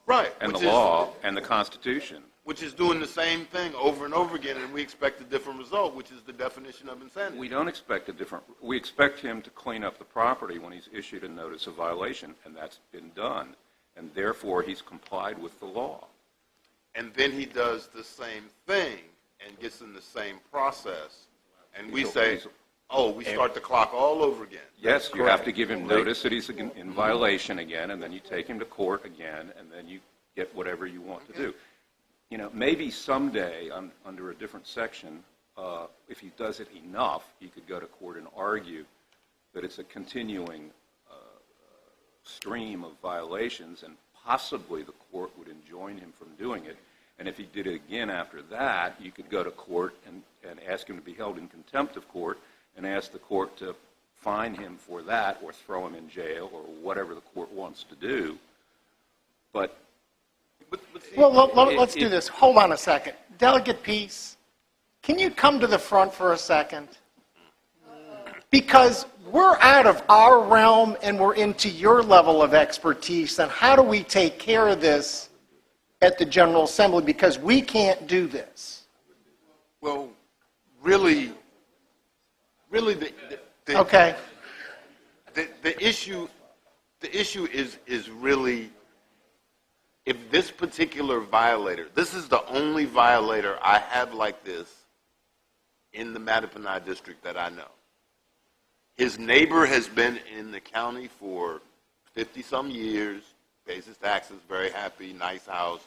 Right. And the law and the Constitution. Which is doing the same thing over and over again, and we expect a different result, which is the definition of insanity. We don't expect we expect him to clean up the property when he's issued a notice of violation, and that's been done. And therefore, he's complied with the law. And then he does the same thing and gets in the same process, and we say, we start the clock all over again. Yes, you have to give him notice that he's in violation again, and then you take him to court again, and then you get whatever you want to do. You know, maybe someday, under a different section, if he does it enough, he could go to court and argue that it's a continuing stream of violations, and possibly the court would enjoin him from doing it. And if he did it again after that, you could go to court and ask him to be held in contempt of court and ask the court to fine him for that or throw him in jail or whatever the court wants to do. But Well, let's do this. Hold on a second. Delegate Peace, can you come to the front for a second? Because we're out of our realm and we're into your level of expertise, and how do we take care of this at the General Assembly? Because we can't do this. Well, really, Okay. The issue is really, if this particular violator, this is the only violator I have like this in the Mattaponi district that I know. His neighbor has been in the county for 50-some years, pays his taxes, very happy, nice house,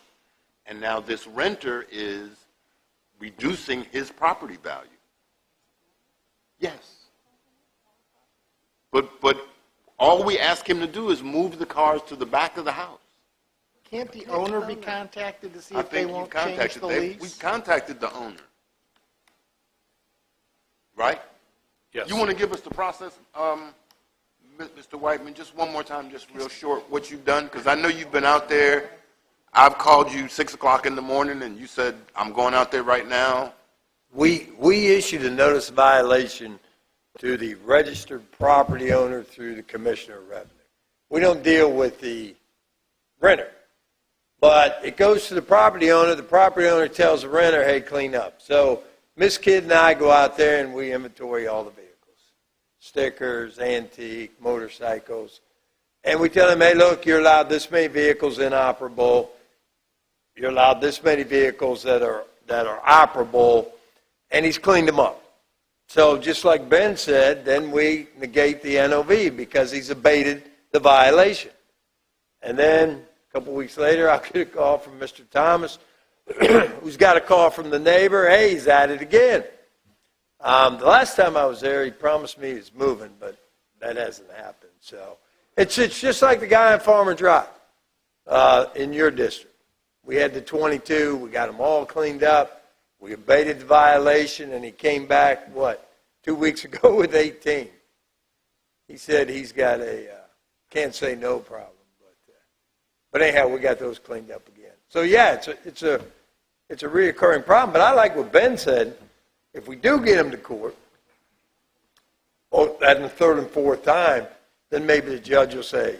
and now this renter is reducing his property value. Yes. But all we ask him to do is move the cars to the back of the house. Can't the owner be contacted to see if they won't change the lease? We've contacted the owner. Right? Yes. You want to give us the process, Mr. Whiteman, just one more time, just real short, what you've done? Because I know you've been out there. I've called you 6 o'clock in the morning, and you said, I'm going out there right now. We issued a notice of violation to the registered property owner through the Commissioner of Revenue. We don't deal with the renter. But it goes to the property owner. The property owner tells the renter, hey, clean up. So Miss Kidd and I go out there and we inventory all the vehicles. Stickers, antique, motorcycles. And we tell him, hey, look, you're allowed this many vehicles inoperable. You're allowed this many vehicles that are operable. And he's cleaned them up. So just like Ben said, then we negate the NOV because he's abated the violation. And then a couple weeks later, I'll get a call from Mr. Thomas, who's got a call from the neighbor. Hey, he's at it again. The last time I was there, he promised me he's moving, but that hasn't happened. So it's just like the guy on Farmer Drive in your district. We had the 22. We got them all cleaned up. We abated the violation, and he came back, 2 weeks ago with 18. He said he's got a can't say no problem. But anyhow, we got those cleaned up again. So yeah, it's a reoccurring problem. But I like what Ben said. If we do get him to court, the third and fourth time, then maybe the judge will say,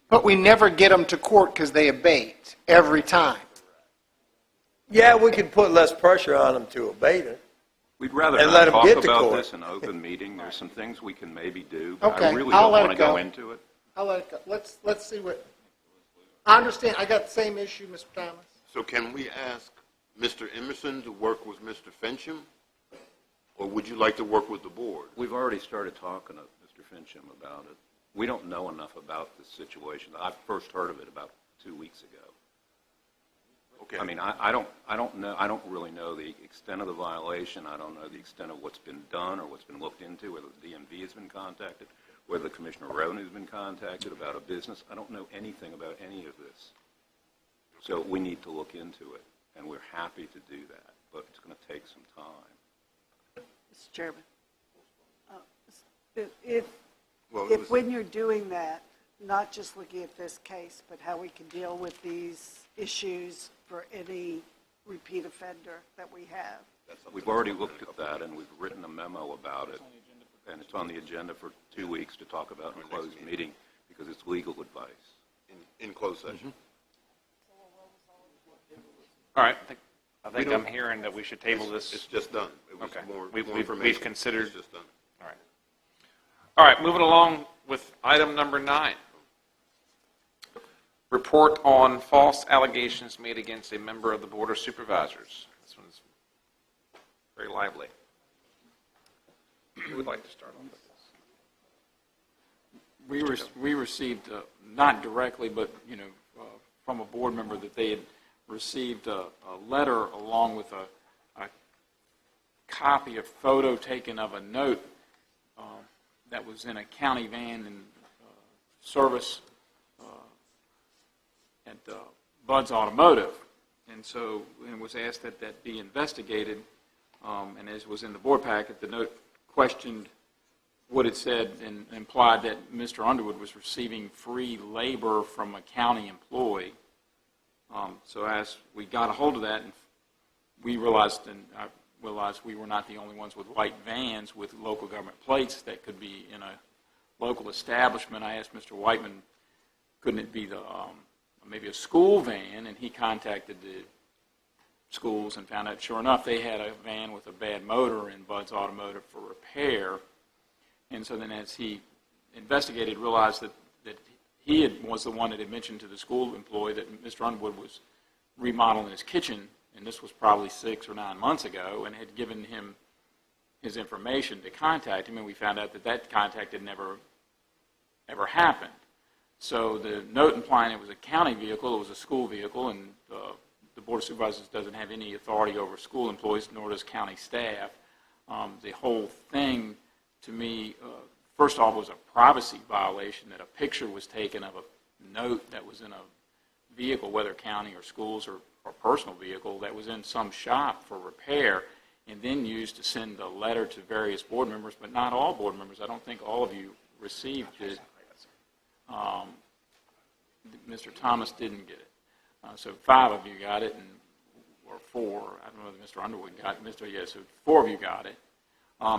But we never get them to court because they abate every time. yeah, we could put less pressure on them to abate it. We'd rather And not let 'em talk get to about court. this in open meeting. There's some things we can maybe do, but Okay, I really I'll don't let want it to go go. into it. I'll let it go. Let's see what, I understand, I got the same issue, Mr. Thomas. So can we ask Mr. Emerson to work with Mr. Fincham? Or would you like to work with the board? We've already started talking to Mr. Fincham about it. We don't know enough about this situation. I first heard of it about 2 weeks ago. Okay. I mean, I don't know, I don't really know the extent of the violation. I don't know the extent of what's been done or what's been looked into, whether the DMV has been contacted, whether the Commissioner of Revenue has been contacted about a business. I don't know anything about any of this. So we need to look into it, and we're happy to do that, but it's going to take some time. Mr. Chairman, if Well, it was- when you're doing that, not just looking at this case, but how we can deal with these issues for any repeat offender that we have. We've already looked at that, and we've written a memo about it, and it's on the agenda for 2 weeks to talk about in a closed meeting, because it's legal advice. In closed session. All right, I think I'm hearing that we should table this. It's just done. It was Okay. more We've information. considered. It's just done. All right. All right, moving along with item number 9. Report on false allegations made against a member of the Board of Supervisors. This one's very lively. Who would like to start off with this? We received, not directly, but, from a board member that they had received a letter along with a copy, a photo taken of a note that was in a county van in service at Bud's Automotive. And so it was asked that that be investigated, and as was in the board packet, the note questioned what it said and implied that Mr. Underwood was receiving free labor from a county employee. So as we got a hold of that, and we realized, and I realized we were not the only ones with white vans with local government plates that could be in a local establishment. I asked Mr. Whiteman, couldn't it be maybe a school van, and he contacted the schools and found out, sure enough, they had a van with a bad motor in Bud's Automotive for repair. And so then as he investigated, realized that he was the one that had mentioned to the school employee that Mr. Underwood was remodeling his kitchen, and this was probably 6 or 9 months ago, and had given him his information to contact him, and we found out that contact had never ever happened. So the note implying it was a county vehicle, it was a school vehicle, and the Board of Supervisors doesn't have any authority over school employees, nor does county staff. The whole thing, to me, first off, was a privacy violation, that a picture was taken of a note that was in a vehicle, whether county or schools or personal vehicle, that was in some shop for repair, and then used to send a letter to various board members, but not all board members. I don't think all of you received it. Mr. Thomas didn't get it. So 5 of you got it, or 4. I don't know whether Mr. Underwood got it. So 4 of you got it.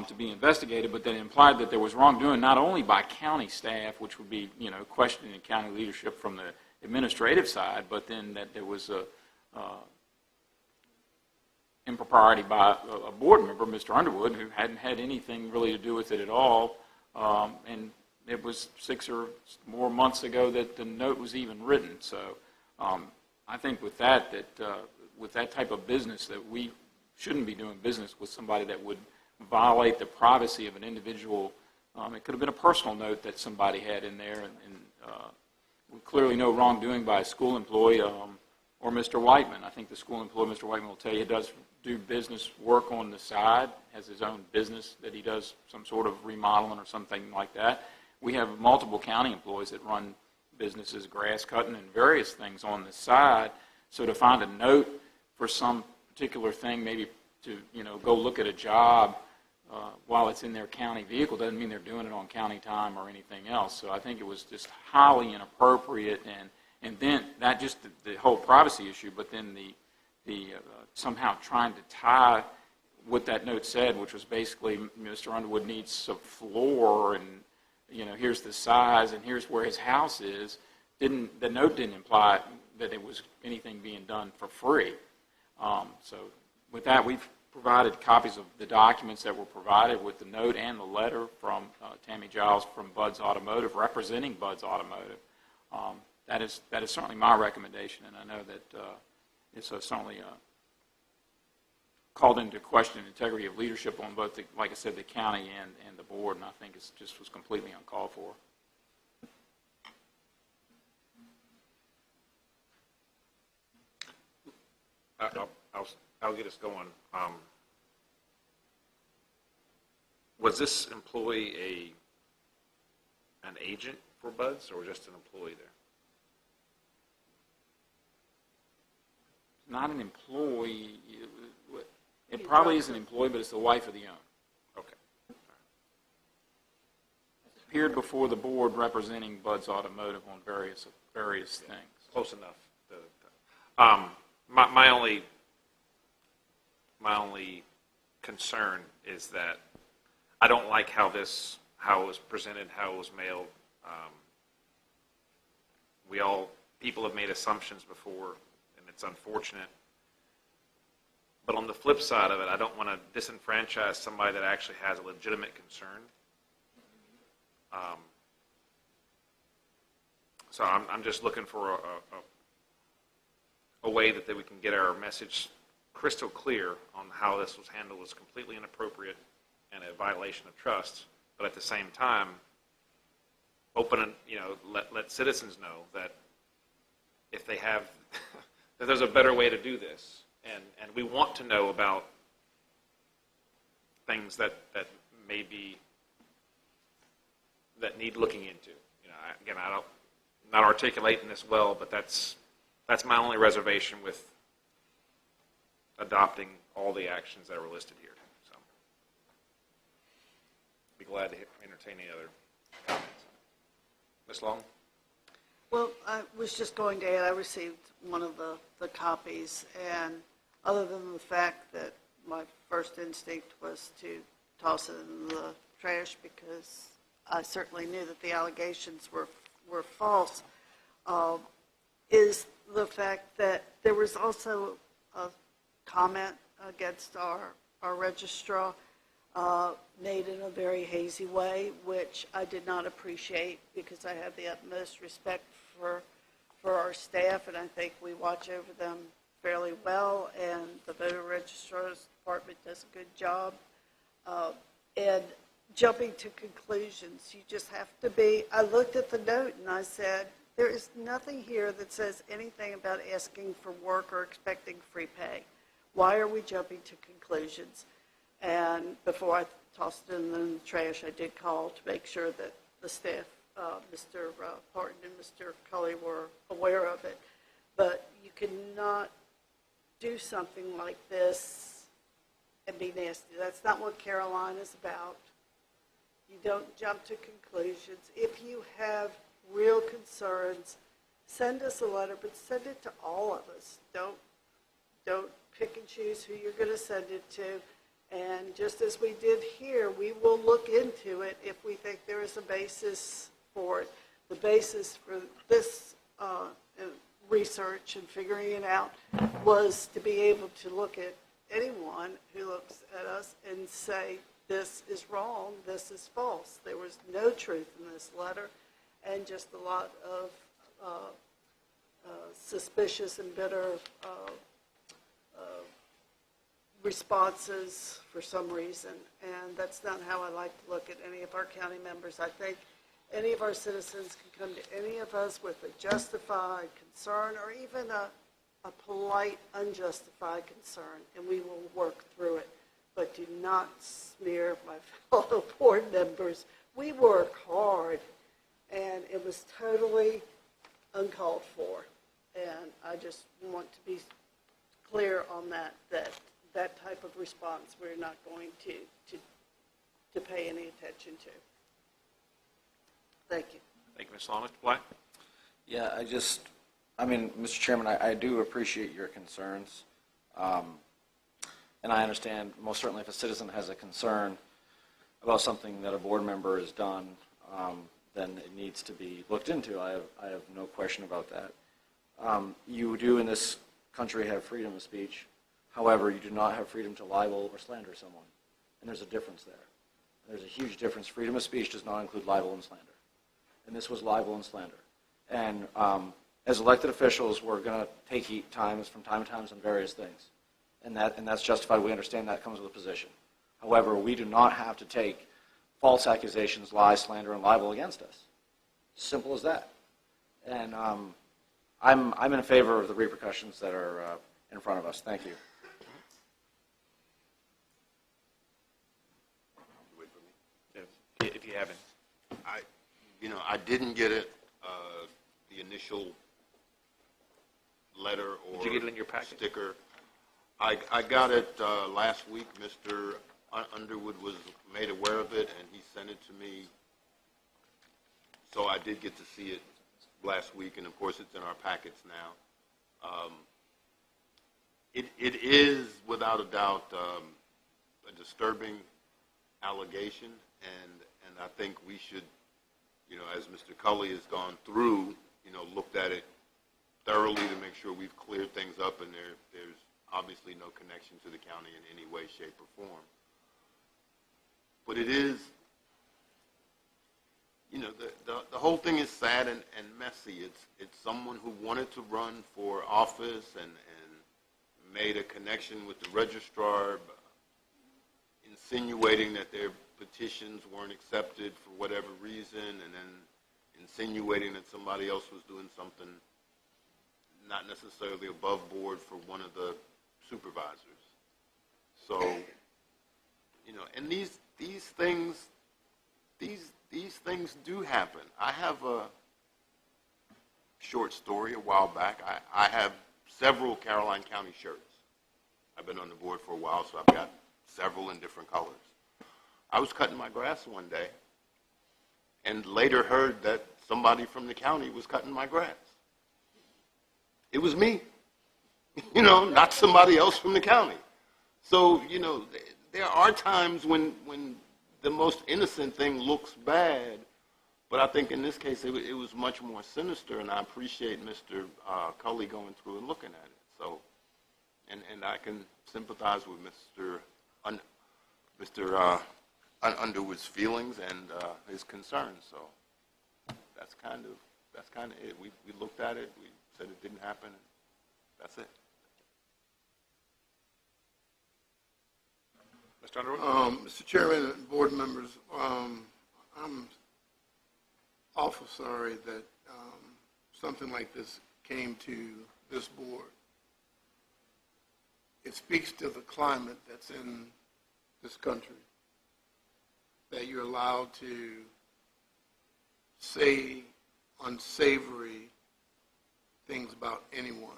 To be investigated, but that implied that there was wrongdoing not only by county staff, which would be, questioning the county leadership from the administrative side, but then that there was a impropriety by a board member, Mr. Underwood, who hadn't had anything really to do with it at all, and it was 6 or more months ago that the note was even written. So I think with that type of business, that we shouldn't be doing business with somebody that would violate the privacy of an individual. It could have been a personal note that somebody had in there, and clearly no wrongdoing by a school employee or Mr. Whiteman. I think the school employee, Mr. Whiteman, will tell you he does do business work on the side, has his own business that he does some sort of remodeling or something like that. We have multiple county employees that run businesses, grass cutting and various things on the side. So to find a note for some particular thing, maybe to go look at a job while it's in their county vehicle, doesn't mean they're doing it on county time or anything else. So I think it was just highly inappropriate, and then not just the whole privacy issue, but then the somehow trying to tie what that note said, which was basically Mr. Underwood needs a floor, and here's the size, and here's where his house is. The note didn't imply that it was anything being done for free. So with that, we've provided copies of the documents that were provided with the note and the letter from Tammy Giles from Bud's Automotive, representing Bud's Automotive. That is certainly my recommendation, and I know that it's certainly called into question the integrity of leadership on both, like I said, the county and the board, and I think it just was completely uncalled for. I'll get us going. Was this employee an agent for Bud's, or just an employee there? Not an employee. It probably is an employee, but it's the wife of the owner. Okay. Appeared before the board representing Bud's Automotive on various things. Close enough. My only concern is that I don't like how it was presented, how it was mailed. People have made assumptions before, and it's unfortunate. But on the flip side of it, I don't want to disenfranchise somebody that actually has a legitimate concern. So I'm just looking for a way that we can get our message crystal clear on how this was handled was completely inappropriate and a violation of trust, but at the same time, let citizens know that if they have, that there's a better way to do this, and we want to know about things that may be, that need looking into. Again, I'm not articulating this well, but that's my only reservation with adopting all the actions that are listed here. So, be glad to entertain any other comments. Ms. Long? Well, I was just going to add, I received one of the copies, and other than the fact that my first instinct was to toss it in the trash because I certainly knew that the allegations were false, is the fact that there was also a comment against our registrar made in a very hazy way, which I did not appreciate because I have the utmost respect for our staff, and I think we watch over them fairly well, and the voter registrar's department does a good job. And jumping to conclusions, you just have to be, I looked at the note and I said, there is nothing here that says anything about asking for work or expecting free pay. Why are we jumping to conclusions? And before I tossed it in the trash, I did call to make sure that the staff, Mr. Parton and Mr. Cully, were aware of it. But you cannot do something like this and be nasty. That's not what Caroline is about. You don't jump to conclusions. If you have real concerns, send us a letter, but send it to all of us. Don't pick and choose who you're going to send it to. And just as we did here, we will look into it if we think there is a basis for it. The basis for this research and figuring it out was to be able to look at anyone who looks at us and say, this is wrong, this is false. There was no truth in this letter, and just a lot of suspicious and bitter responses for some reason, and that's not how I like to look at any of our county members. I think any of our citizens can come to any of us with a justified concern or even a polite, unjustified concern, and we will work through it. But do not smear my fellow board members. We work hard, and it was totally uncalled for. And I just want to be clear on that type of response we're not going to pay any attention to. Thank you. Thank you, Ms. Long. Mr. Black? Yeah, Mr. Chairman, I do appreciate your concerns. And I understand, most certainly, if a citizen has a concern about something that a board member has done, then it needs to be looked into. I have no question about that. You do in this country have freedom of speech. However, you do not have freedom to libel or slander someone. And there's a difference there. There's a huge difference. Freedom of speech does not include libel and slander. And this was libel and slander. And as elected officials, we're going to take heat from time to time on various things. And that's justified. We understand that comes with a position. However, we do not have to take false accusations, lies, slander, and libel against us. Simple as that. And I'm in favor of the repercussions that are in front of us. Thank you. If you haven't. I didn't get it, the initial letter or Did you get it in your packet? sticker. I got it last week. Mr. Underwood was made aware of it, and he sent it to me. So I did get to see it last week, and of course it's in our packets now. It is, without a doubt, a disturbing allegation, and I think we should, as Mr. Cully has gone through, looked at it thoroughly to make sure we've cleared things up, and there's obviously no connection to the county in any way, shape, or form. But it is, the whole thing is sad and messy. It's someone who wanted to run for office and made a connection with the registrar, insinuating that their petitions weren't accepted for whatever reason, and then insinuating that somebody else was doing something not necessarily above board for one of the supervisors. So, and these things do happen. I have a short story a while back. I have several Caroline County shirts. I've been on the board for a while, so I've got several in different colors. I was cutting my grass one day and later heard that somebody from the county was cutting my grass. It was me, not somebody else from the county. So, there are times when the most innocent thing looks bad, but I think in this case it was much more sinister, and I appreciate Mr. Cully going through and looking at it. So, and I can sympathize with Mr. Underwood's feelings and his concerns. So that's kind of it. We looked at it. We said it didn't happen. And that's it. Mr. Underwood? Mr. Chairman and board members, I'm awful sorry that something like this came to this board. It speaks to the climate that's in this country, that you're allowed to say unsavory things about anyone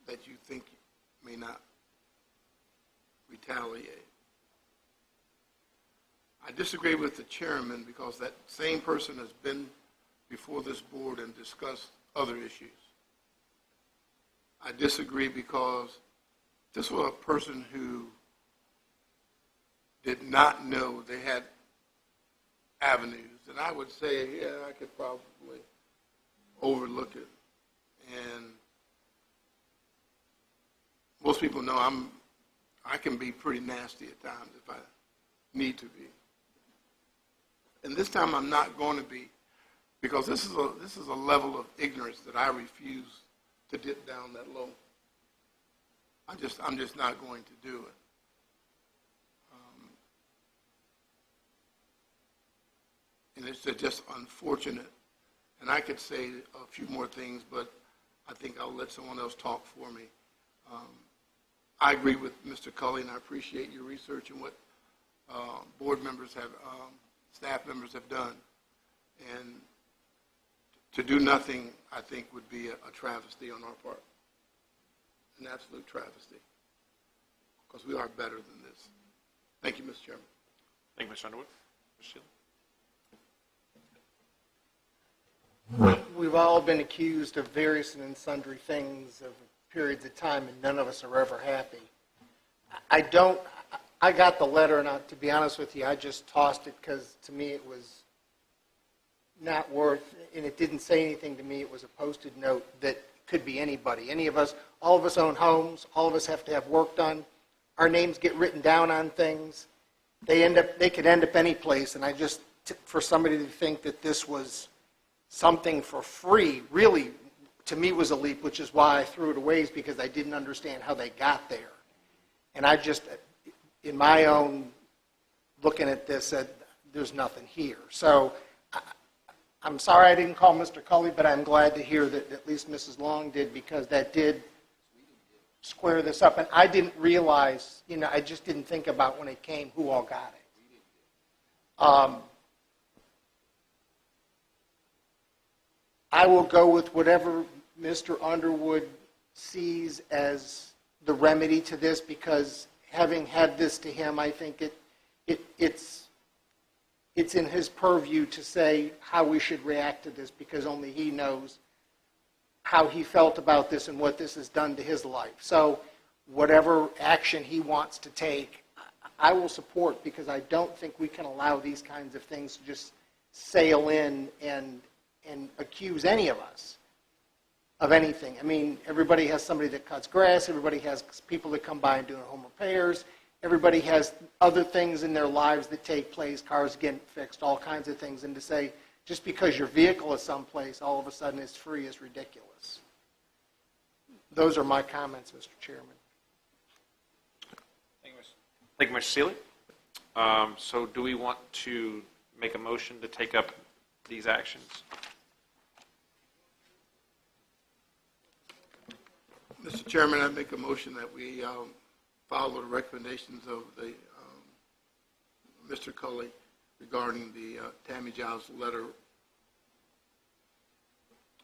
that you think may not retaliate. I disagree with the chairman because that same person has been before this board and discussed other issues. I disagree because this was a person who did not know they had avenues. And I would say, yeah, I could probably overlook it. And most people know I can be pretty nasty at times if I need to be. And this time I'm not going to be, because this is a level of ignorance that I refuse to dip down that low. I'm just not going to do it. And it's just unfortunate. And I could say a few more things, but I think I'll let someone else talk for me. I agree with Mr. Cully, and I appreciate your research and what board members have, staff members have done. And to do nothing, I think, would be a travesty on our part, an absolute travesty, because we are better than this. Thank you, Mr. Chairman. Thank you, Mr. Underwood. Ms. Sheila? We've all been accused of various and sundry things of periods of time, and none of us are ever happy. I got the letter, and to be honest with you, I just tossed it because to me it was not worth, and it didn't say anything to me. It was a posted note that could be anybody. Any of us, all of us own homes, all of us have to have work done. Our names get written down on things. They could end up any place, and for somebody to think that this was something for free really, to me, was a leap, which is why I threw it away, is because I didn't understand how they got there. And I just, in my own looking at this, said, there's nothing here. So I'm sorry I didn't call Mr. Cully, but I'm glad to hear that at least Mrs. Long did, because that did square this up. And I didn't realize, I just didn't think about when it came who all got it. I will go with whatever Mr. Underwood sees as the remedy to this, because having had this to him, I think it's in his purview to say how we should react to this, because only he knows how he felt about this and what this has done to his life. So whatever action he wants to take, I will support, because I don't think we can allow these kinds of things to just sail in and accuse any of us of anything. I mean, everybody has somebody that cuts grass. Everybody has people that come by and do home repairs. Everybody has other things in their lives that take place, cars getting fixed, all kinds of things. And to say, just because your vehicle is someplace, all of a sudden it's free, is ridiculous. Those are my comments, Mr. Chairman. Thank you, Mr. Seeley. So do we want to make a motion to take up these actions? Mr. Chairman, I make a motion that we follow the recommendations of the Mr. Cully regarding the Tammy Giles letter.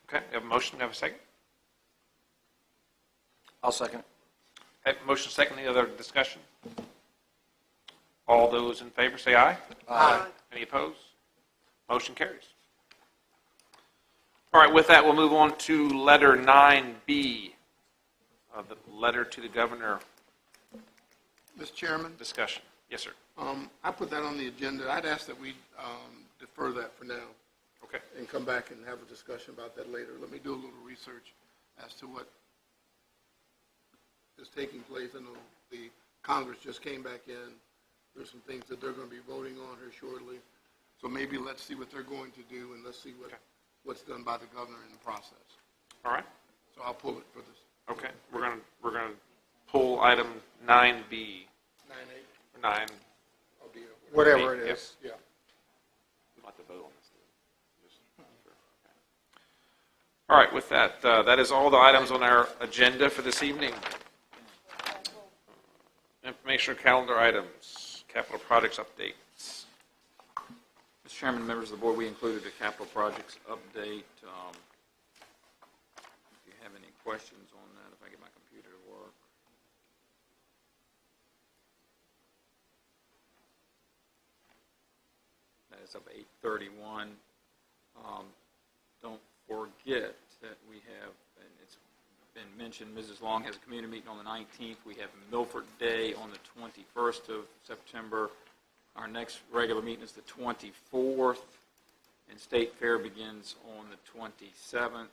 Okay, we have a motion. We have a second. I'll second it. Okay, motion second. Any other discussion? All those in favor say aye. Aye. Any opposed? Motion carries. All right, with that, we'll move on to letter 9B, the letter to the governor Mr. Chairman? discussion. Yes, sir. I put that on the agenda. I'd ask that we defer that for now. Okay. And come back and have a discussion about that later. Let me do a little research as to what is taking place. I know the Congress just came back in. There's some things that they're going to be voting on here shortly. So maybe let's see what they're going to do, and let's see what's done by the governor in the process. All right. So I'll pull it for this. Okay. We're gonna pull item 9B. 9-8. 9. I'll be here. Whatever it Yep. is. Yeah. We'll have to vote on this. All right. With that, that is all the items on our agenda for this evening. Informational calendar items, capital projects updates. Mr. Chairman, members of the board, we included a capital projects update. If you have any questions on that, if I get my computer to work. That is up 8:31. Don't forget that we have, and it's been mentioned, Mrs. Long has a community meeting on the 19th. We have Milford Day on the 21st of September. Our next regular meeting is the 24th, and State Fair begins on the 27th.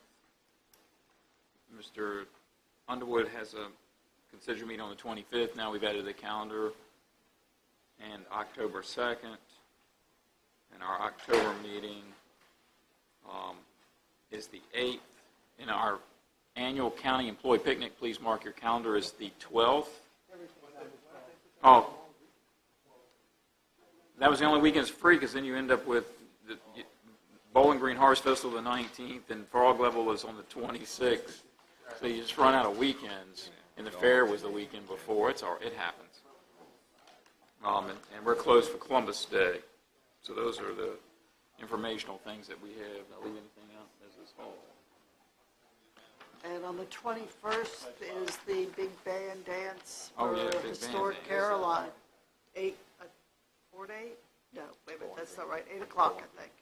Mr. Underwood has a constituent meeting on the 25th. Now we've added the calendar, and October 2nd. And our October meeting is the 8th. In our annual county employee picnic, please mark your calendar, is the 12th. Oh, that was the only weekend it's free, because then you end up with the Bowling Green Harvest Festival the 19th, and Frog Level is on the 26th. So you just run out of weekends, and the fair was the weekend before. It happens. And we're closed for Columbus Day. So those are the informational things that we have. Did I leave anything out, Mrs. Hall? And on the 21st is the big band dance Oh, for yeah, big band Historic dance. Caroline. 4 to 8? No, wait a minute, that's not right. 8 o'clock, I think.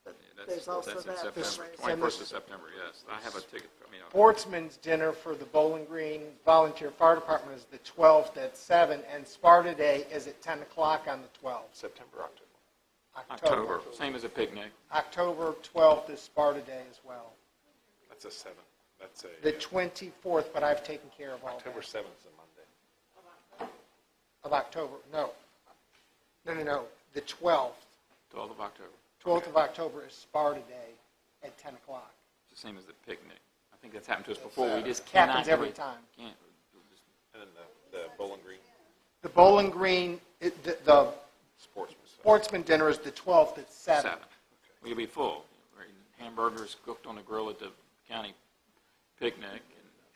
Yeah, There's also That's in that September, fundraiser. 21st of September, yes. I have a ticket, Sportsman's dinner for the Bowling Green Volunteer Fire Department is the 12th at 7, and Sparta Day is at 10 o'clock on the 12th. September, October, same as a picnic. October 12th is Sparta Day as well. That's a 7th. That's a. The 24th, but I've taken care of all October that. 7th is a Monday. Of October, no. No. The 12th. 12th of October. 12th of October is Sparta Day at 10 o'clock. It's the same as the picnic. I think that's happened to us before. We just Happens cannot every do it. time. Can't. And then the Bowling Green The Bowling Green, the Sportsman dinner is the 12th at 7. 7. We'll be full. We're eating hamburgers cooked on the grill at the county picnic.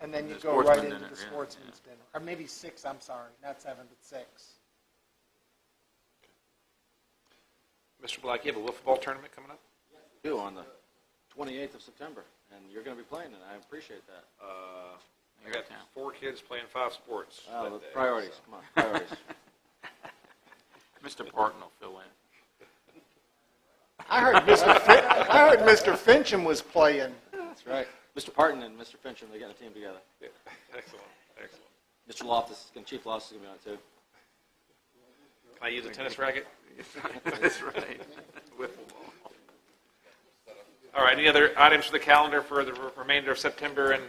And then you the go sportsman right into dinner, the yeah, Sportsman's dinner. Or maybe 6, I'm sorry, not 7, but 6. Mr. Black, you have a little football tournament coming up? Do on the 28th of September, and you're going to be playing, and I appreciate that. I got 4 kids playing 5 sports. Oh, the that day, priorities, so. come on, priorities. Mr. Parton will fill in. I heard Mr. Fincham was playing. That's right. Mr. Parton and Mr. Fincham, they got a team together. Yeah. Excellent. Mr. Loftus, Chief Loftus is going to be on it, too. Can I use a tennis racket? That's right. Wiffle ball. All right, any other items for the calendar for the remainder of September and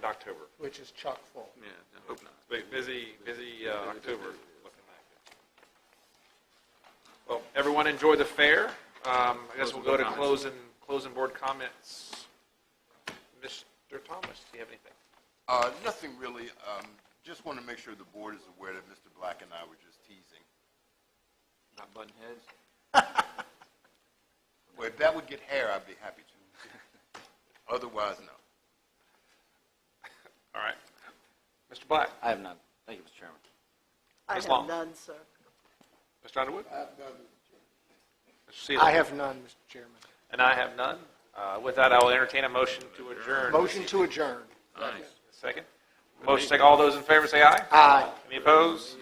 October? Which is chock full. Yeah, I hope not. Busy October looking like. Well, everyone enjoy the fair. I guess we'll go to closing board comments. Mr. Thomas, do you have anything? Nothing really. Just want to make sure the board is aware that Mr. Black and I were just teasing. Not button heads? Well, if that would get hair, I'd be happy to. Otherwise, no. All right. Mr. Black? I have none. Thank you, Mr. Chairman. I Ms. have Long? none, sir. Mr. Underwood? I have none. Mr. Seeley? I have none, Mr. Chairman. And I have none. With that, I will entertain a motion to adjourn. Motion to adjourn. Nice. Second? Motion, all those in favor say aye. Aye. Any opposed?